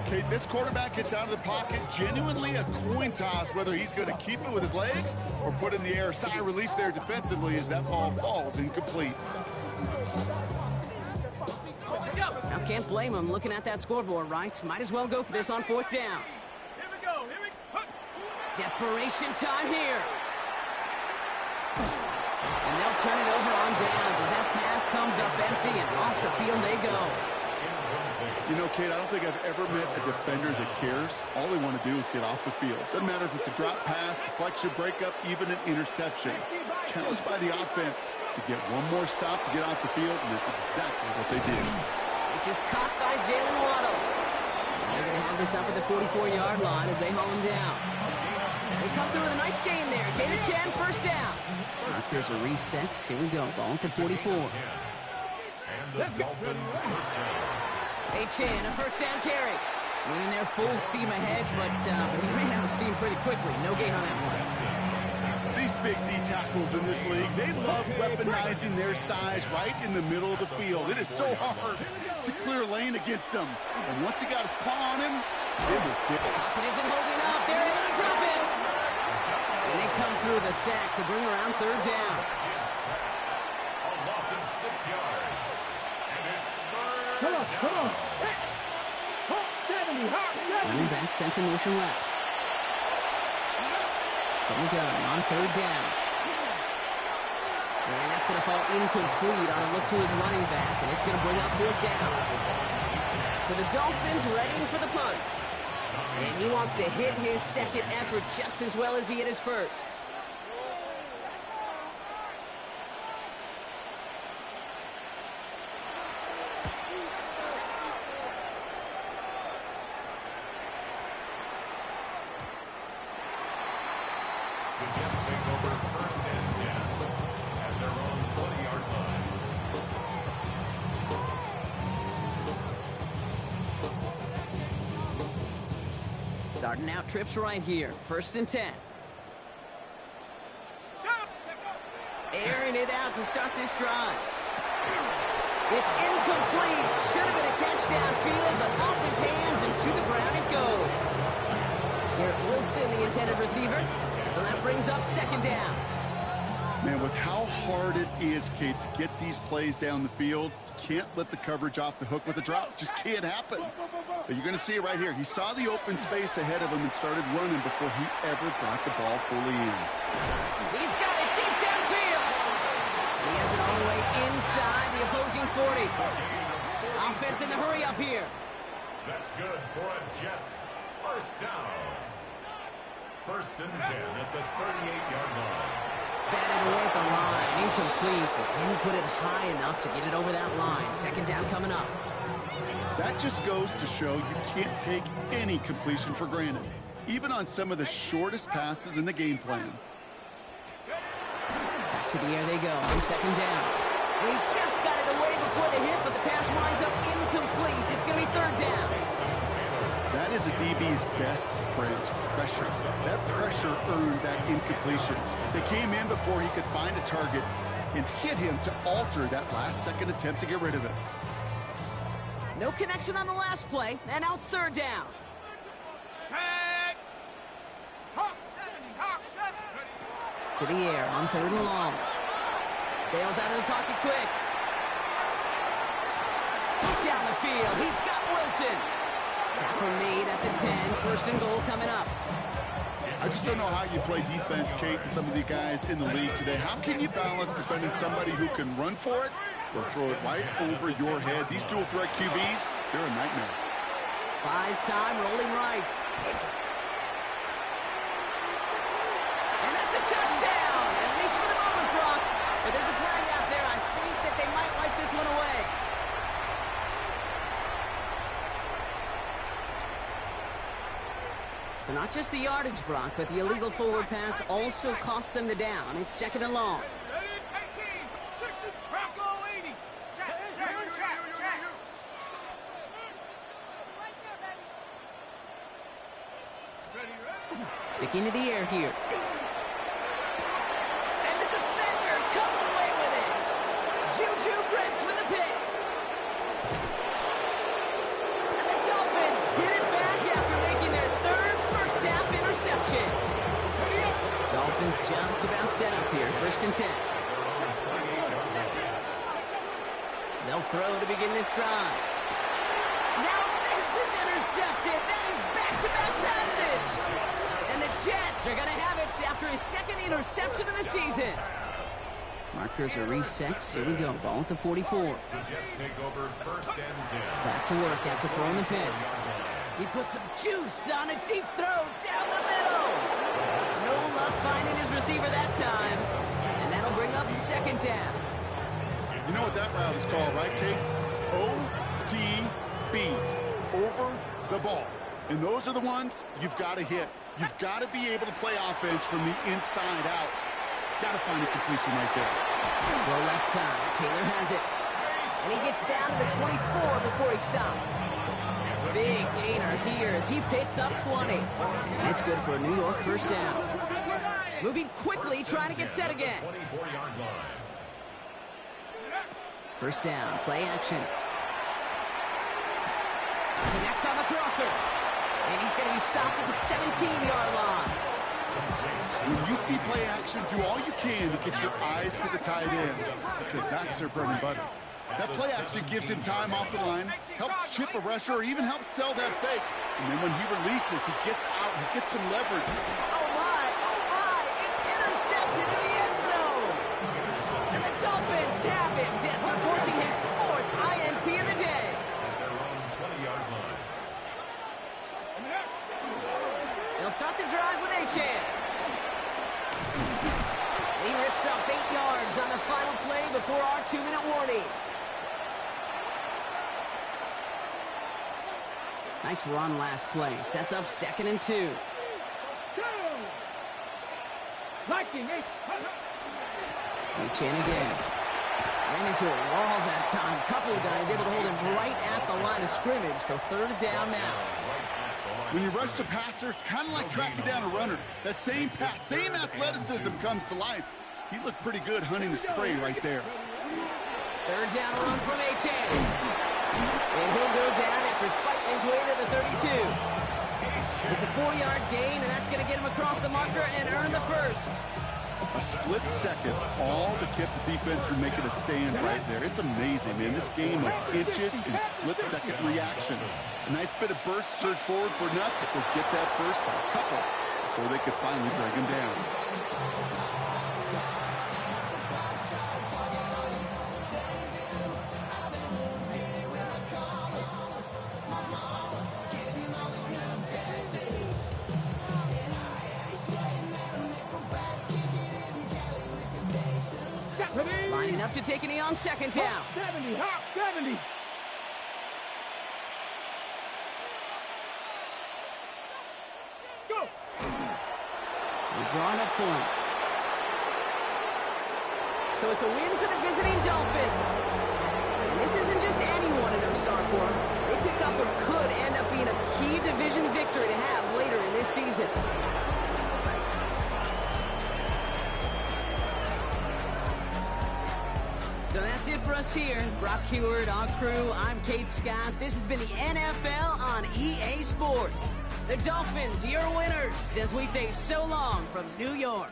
Okay, this quarterback gets out of the pocket, genuinely a coin toss whether he's going to keep it with his legs or put it in the air. Sigh of relief there defensively as that ball falls incomplete. Now can't blame him looking at that scoreboard, right? Might as well go for this on 4th down. Here we go. Here we go. Desperation time here. And they'll turn it over on downs as that pass comes up empty and off the field they go. You know, Kate, I don't think I've ever met a defender that cares. All they want to do is get off the field. Doesn't matter if it's a drop pass, deflection, breakup, even an interception. Challenged by the offense to get one more stop to get off the field, and that's exactly what they did. This is caught by Jalen Waddle. They're going to have this up at the 44-yard line as they haul him down. They come through with a nice gain there. Gain of 10, 1st down. Here's a reset. Here we go. Ball to 44. And the Dolphins first down. Chan, a 1st down carry. Winning their full steam ahead, but he ran out of steam pretty quickly. No gain on that one. These big D tackles in this league, they love weaponizing their size right in the middle of the field. It is so hard to clear lane against them. And once he got his paw on him, it was big. Pocket isn't holding up. They're able to drop it. And they come through the sack to bring around 3rd down. A loss of 6 yards. And it's 3rd Come on. down. Come on. Hey. Hawk 70. Hawk 70. Running back sent in motion left. From the gun on 3rd down. And that's going to fall incomplete on a look to his running back, and it's going to bring up 4th down. For the Dolphins, readying for the punt. And he wants to hit his 2nd effort just as well as he hit his 1st. The Jets take over 1st and 10 at their own 20-yard line. Starting out trips right here. 1st and 10. Airing it out to start this drive. It's incomplete. Should have been a catch downfield, but off his hands and to the ground it goes. Garrett Wilson, the intended receiver. So that brings up 2nd down. Man, with how hard it is, Kate, to get these plays down the field, you can't let the coverage off the hook with a drop. It just can't happen. But you're going to see it right here. He saw the open space ahead of him and started running before he ever brought the ball fully in. He's got it deep downfield. He has it all the way inside the opposing 40. Offense in the hurry up here. That's good for a Jets 1st down. 1st and 10 at the 38-yard line. Batted away at the line. Incomplete. It didn't put it high enough to get it over that line. 2nd down coming up. That just goes to show you can't take any completion for granted, even on some of the shortest passes in the game plan. Back to the air they go on 2nd down. And he just got it away before the hit, but the pass winds up incomplete. It's going to be 3rd down. That is a DB's best friend, pressure. That pressure earned that incompletion. They came in before he could find a target and hit him to alter that last-second attempt to get rid of it. No connection on the last play, and now it's 3rd down. Set. Hawk 70. Hawk 70. To the air on 3rd and long. Bails out of the pocket quick. Down the field. He's got Wilson. Tackle made at the 10. 1st and goal coming up. I just don't know how you play defense, Kate, and some of the guys in the league today. How can you balance defending somebody who can run for it or throw it right over your head? These dual threat QBs, they're a nightmare. Buys time, rolling right. And that's a touchdown, at least for the moment, Brock. But there's a flag out there. I think that they might wipe this one away. So not just the yardage, Brock, but the illegal forward pass also cost them the down. It's 2nd and long. Ready? 18. 60. Bronco 80. Check. Ready. Sticking to the air here. And the defender comes away with it. Juju Brents with a pick. And the Dolphins get it back after making their 3rd first-half interception. Dolphins just about set up here. 1st and 10. They'll throw to begin this drive. is intercepted. That is back-to-back passes. And the Jets are going to have it after his second interception of the season. Markers are reset. Here we go. Ball at the 44. The Jets take over 1st and 10. Back to work after throwing the pick. He put some juice on a deep throw down the middle. No luck finding his receiver that time. And that'll bring up 2nd down. You know what that route is called, right, Kate? OTB. Over the ball. And those are the ones you've got to hit. You've got to be able to play offense from the inside out. Got to find a completion right there. Go left side. Taylor has it. And he gets down to the 24 before he stopped. Big gainer here as he picks up 20. And it's good for a New York 1st down. Moving quickly, trying to get set again. 24-yard line. 1st down, play action. Connects on the crosser. And he's going to be stopped at the 17-yard line. When you see play action, do all you can to get your eyes to the tight end, because that's their bread and butter. That play action gives him time off the line, helps chip a rusher, or even helps sell that fake. And then when he releases, he gets out, he gets some leverage. Oh my, it's intercepted in the end zone. And the Dolphins have it after forcing his 4th INT of the day. At their own 20-yard line. They'll start the drive with Achan. He rips up 8 yards on the final play before our 2-minute warning. Nice run last play. Sets up 2nd and 2. Achan again. Ran into a wall that time. Couple of guys able to hold him right at the line of scrimmage. So 3rd down now. When you rush the passer, it's kind of like tracking down a runner. That same pass, same athleticism comes to life. He looked pretty good hunting his prey right there. 3rd down run from Achan. And he'll go down after fighting his way to the 32. It's a 4-yard gain, and that's going to get him across the marker and earn the 1st. A split second, all to keep the defense from making a stand right there. It's amazing, man. This game of inches and split-second reactions. A nice bit of burst, surge forward for enough to get that 1st by a couple before they could finally drag him down. Lining up to take a knee on 2nd down. 70, 70. Go. We're drawing up for him. So it's a win for the visiting Dolphins. And this isn't just anyone in their star form. They pick up what could end up being a key division victory to have later in this season. So that's it for us here. Brock Heward, our crew, I'm Kate Scott. This has been the NFL on EA Sports. The Dolphins, your winners, as we say so long from New York.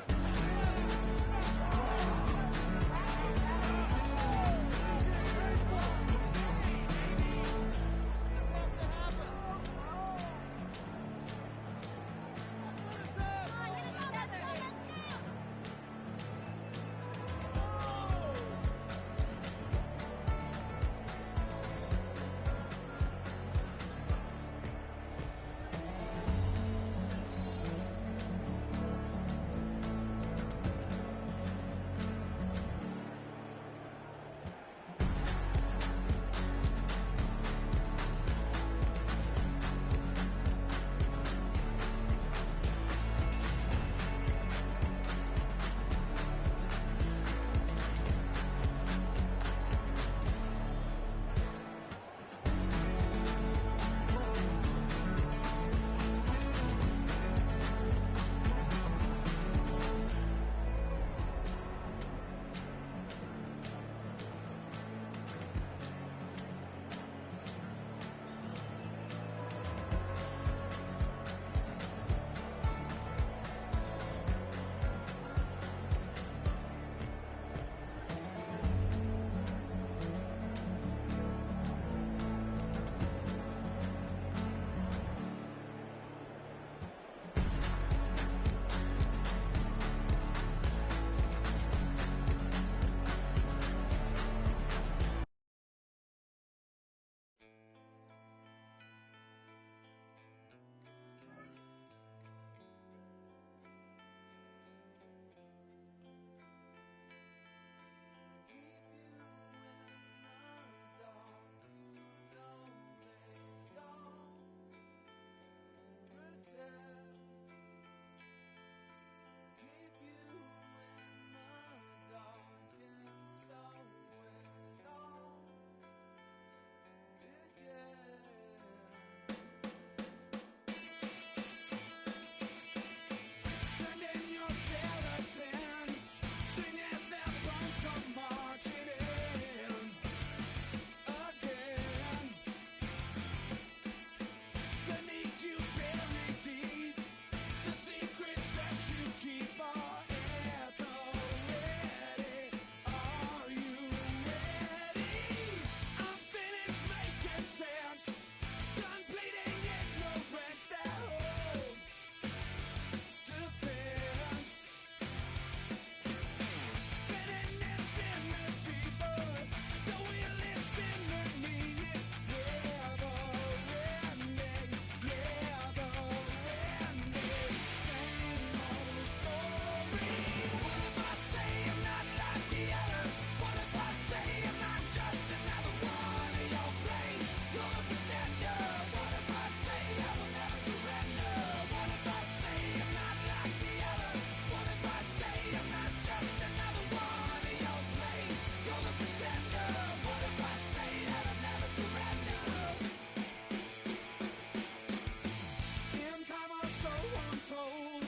told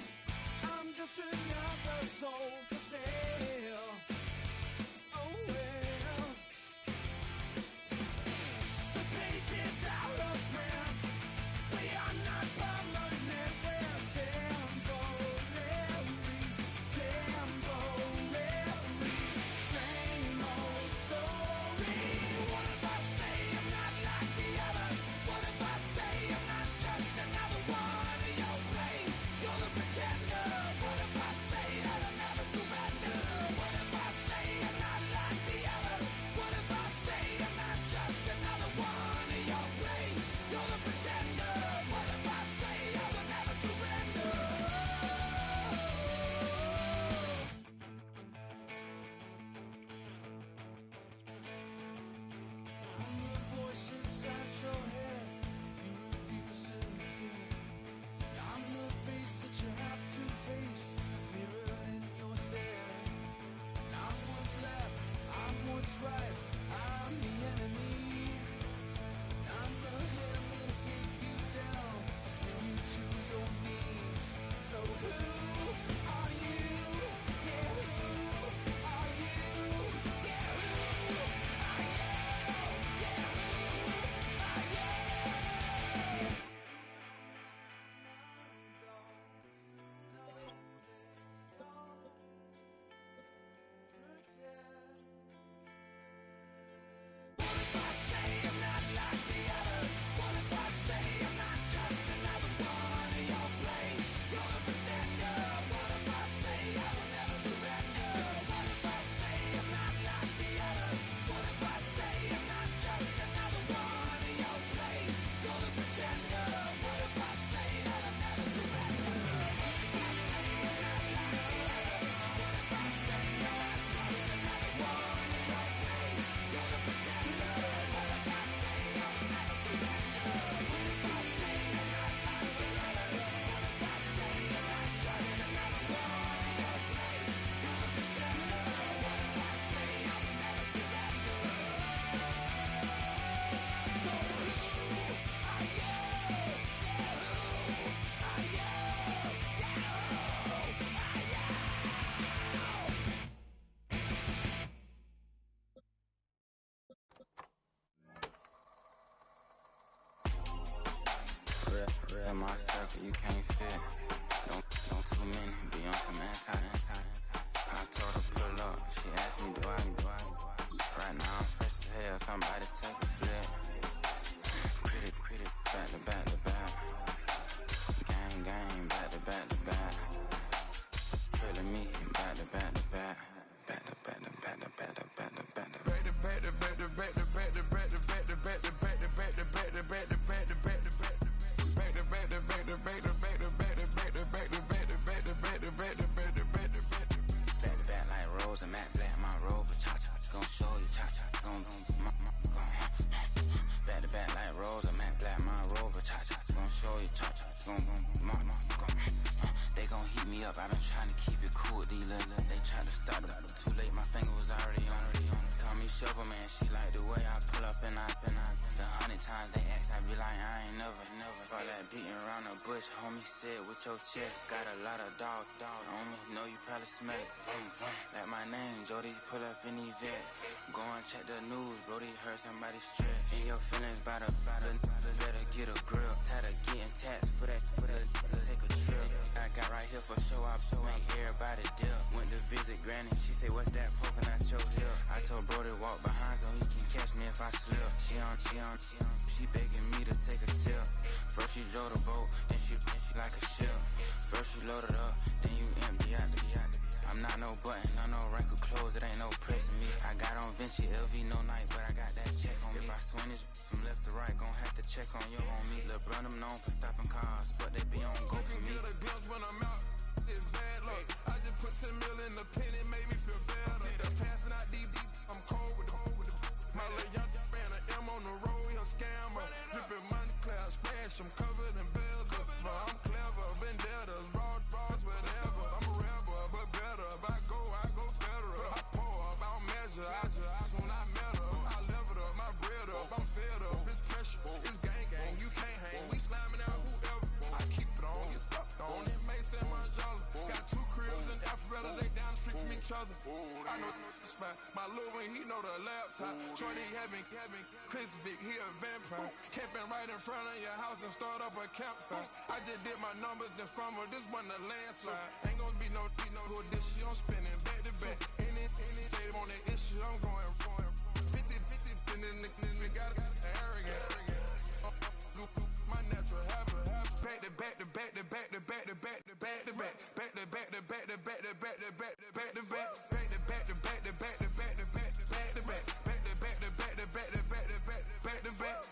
I'm just another soul for sale. Oh well, the pages out of print. We are not permanent and temporary. Same old story. What if I say I'm not like the others? What if I say I'm not just another one of your place? You're the pretender. What if I say that I'll never surrender? What if I say I'm not like the others? What if I say I'm not just another one of your place? You're the pretender. What if I say I will never surrender? I'm the voice inside your head you refuse to hear. I'm the face that you have to face, mirrored in your stare. I'm what's left, I'm what's right, I'm the enemy. I'm the hand that'll take you down, bring you to your knees. So who are you? Yeah, who are you? Yeah, who are you? Yeah, who are you? What if I say I'm not like the others? What if I say I'm not just another one of your place? You're the pretender. What if I say I will never surrender? What if I say I'm not like the others? What if I say I'm not just another one of your place? You're the pretender. What if I say that I'll never surrender? What if I say I'm not like the others? What if I say I'm not just another one of your place? You're the pretender. What if I say I will never surrender? What if I say I'm not like the others? What if I say I'm not just another one of your place? You're the pretender. What if I say I will never surrender? So who are you? Yeah, who are you? Yeah, Real in my circle, you can't fit. Don't too many be on some anti. I told her pull up, she asked me do I. Right now I'm fresh as hell, somebody take a flip. Pretty, back to back. Gang, back to back. Trailing me, back to back. Back like Rose and Matt Black, my Rover, cha-cha, gon' show you, cha-cha, gon' back to back like Rose and Matt Black, my Rover, cha-cha, gon' show you, cha-cha, gon' they gon' heat me up, I've been trying to keep it cool, these little, they tried to start it, too late, my finger was already on. Call me Shovel Man, she like the way I pull up and I, the 100 times they ask, I be like, I ain't never, all that beating around the bush, homie said with your chest, got a lot of dog, on me, know you probably smell it, like my name, Jody, pull up in the vet, go and check the news, Brody heard somebody stress, in your feelings by the, better get a grill, tired of getting taxed for that, take a trip, I got right here for show up, make everybody dip, went to visit Granny, she say, what's that poking out your hill, I told Brody walk behind so he can catch me if I slip, she begging me to take a sip, first she drove the boat, then she like a ship, first you load it up, then you empty out the I'm not no button, no wrinkled clothes, it ain't no pressing me, I got on Vinci LV no night, but I got that check on me, if I swing this from left to right, gon' have to check on your homie, Lil' Brun, I'm known for stopping cars, but they be on go for me. Get a glimpse when I'm out, it's bad luck, I just put 10 mil in the pen, it made me feel better, they're passing out deep, I'm cold with the my little young man, an M on the road, he a scammer, dripping money cloud, splash, I'm covered in bells, I'm clever, vendettas, raw, whatever, I'm a rebel, but better, if I go federal, I pour up, I don't measure, I soon I met her, I leveled up, my bread up, I'm fed up, it's pressure, it's gang, you can't hang, we slamming out whoever, I keep it on, get stuck on it, from each other. I know the spot. My little one, he know the laptop. Shorty having Chris Vick, he a vampire. Camping right in front of your house and start up a campfire. I just did my numbers in front of this one a landslide. Ain't gonna be no who this shit. I'm spinning back to back. Any say on that issue, I'm going 50-50, and then nigga got arrogant. My natural habit. Back to back to back to back to back to back to back to back. Back to back to back to back to back to back to back to back. Back to back to back to back to back to back to back to back. Back to back to back to back to back to back to back.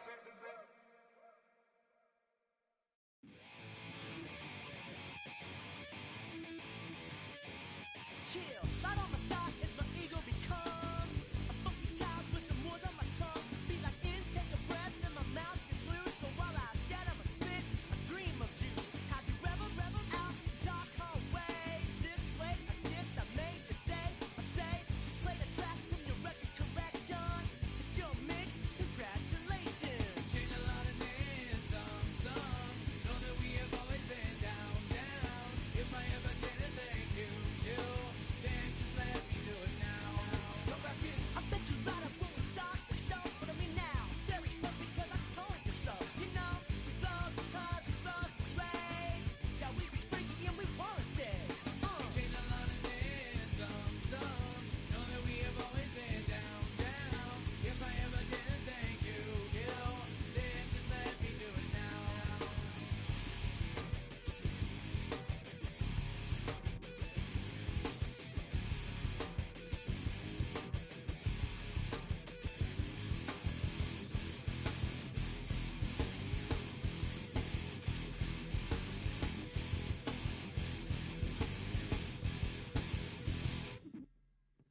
Chill, right on my side as my ego becomes a funky child with some wood on my tongue. Be like intake a breath and my mouth gets loose. So while I scatter my spit, I dream of juice. Have you ever reveled out dark hallways? This place I kissed, I made the day. I say, you play the track from your record correction. It's your mix, congratulations. Changed a lot of names, some. Know that we have always been down. If I ever did a thank you, then just let me do it now. Go back in. I bet you right up when we start the show, but I mean now, very close because I told you so. You know, we love because we love the place. Yeah, we be freaky and we wanna stay. Changed a lot of names, some. Know that we have always been down. If I ever did a thank you, then just let me do it now.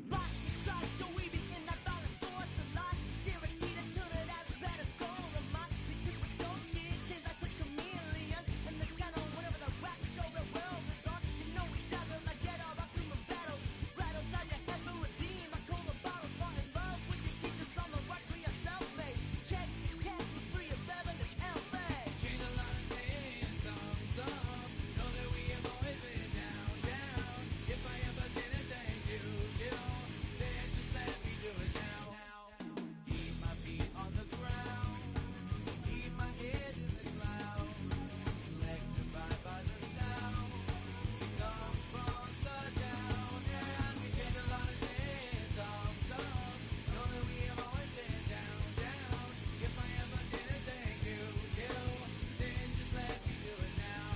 Lightning strikes, so we be in that violent force of life. Guaranteed to turn it as a better goal of mine. Because we don't get changed like a chameleon. And the channel, whenever the rap show the world is on, you know we dazzle like get all our human battles. Right outside your head will redeem. I call the bottles, fall in love with your teachers on the right for your self-made. Check your test with 3 of 11 is LA. Changed a lot of names, some. Know that we have always been down. If I ever did a thank you, then just let me do it now. Keep my feet on the ground, keep my head in the clouds. Electrified by the sound, it comes from the down. And we changed a lot of names, some. Know that we have always been down. If I ever did a thank you, then just let me do it now.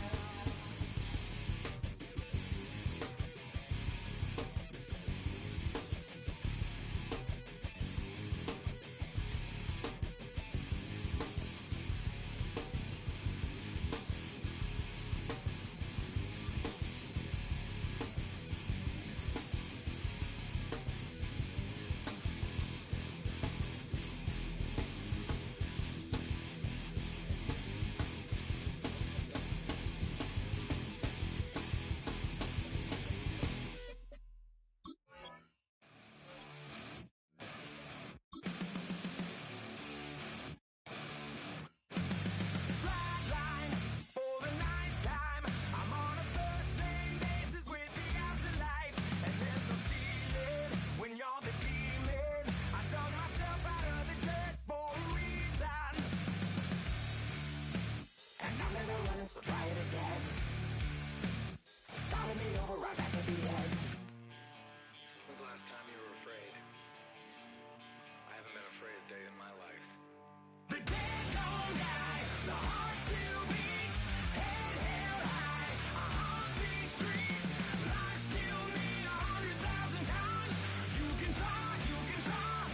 Flatline for the night time. I'm on a first name basis with the afterlife. And there's no ceiling when you're the demon. I dug myself out of the dirt for a reason. And I'm never running, so try it again. Starting me over right back at the end. When's the last time you were afraid? I haven't been afraid a day in my life. The dead don't die, the heart still beats, head held high, I haunt these streets, lies kill me 100,000 times. You can try,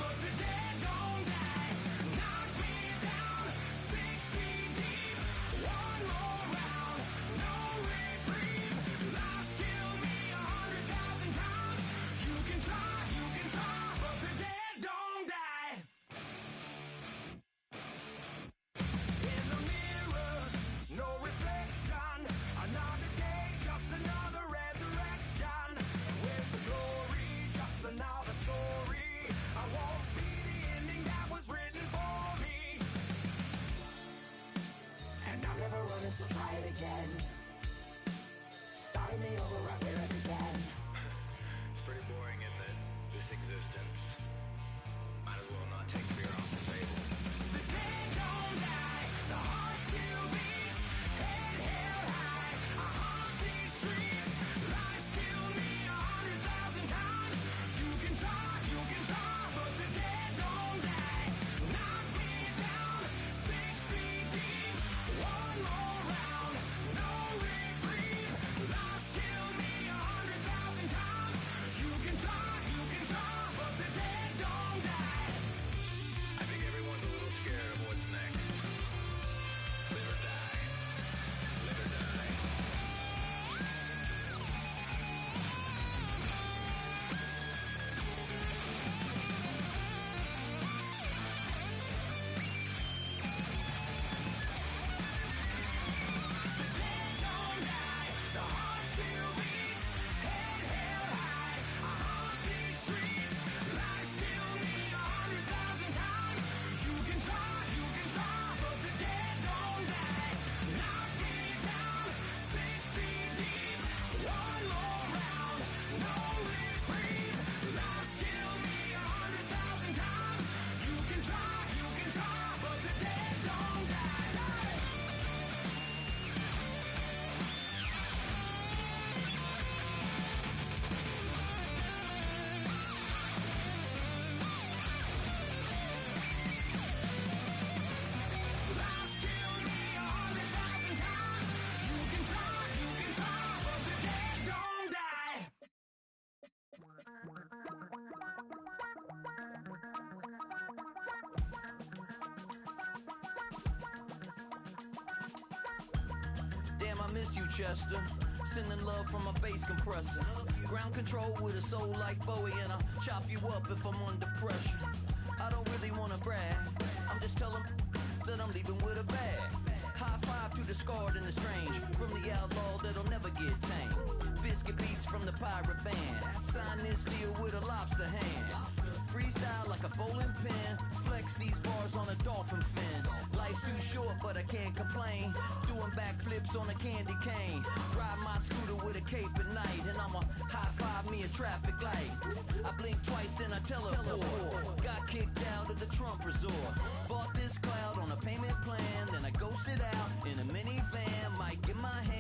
but the dead don't die. Knock me down, 6 feet deep, one more round, no reprieve. Lies kill me 100,000 times. You can try, but the dead don't die. In the mirror, no reflection. Another day, just another resurrection. Where's the glory? Just another story. I won't be the ending that was written for me. And I'm never running, so try it again. Starting me over right where I began. It's pretty Damn, I miss you, Chester. Sending love from a bass compressor. Ground control with a soul like Bowie, and I'll chop you up if I'm under pressure. I don't really wanna brag, I'm just telling that I'm leaving with a bag. High five to the scarred and the strange, from the outlaw that'll never get tamed. Biscuit beats from the pirate band, sign this deal with a lobster hand. Freestyle like a bowling pin, flex these bars on a dolphin fin. Life's too short but I can't complain, doing backflips on a candy cane. Ride my scooter with a cape at night, and I'ma high five me a traffic light. I blink twice then I teleport, got kicked out of the Trump resort. Bought this cloud on a payment plan, then I ghosted out in a minivan, mic in my hand.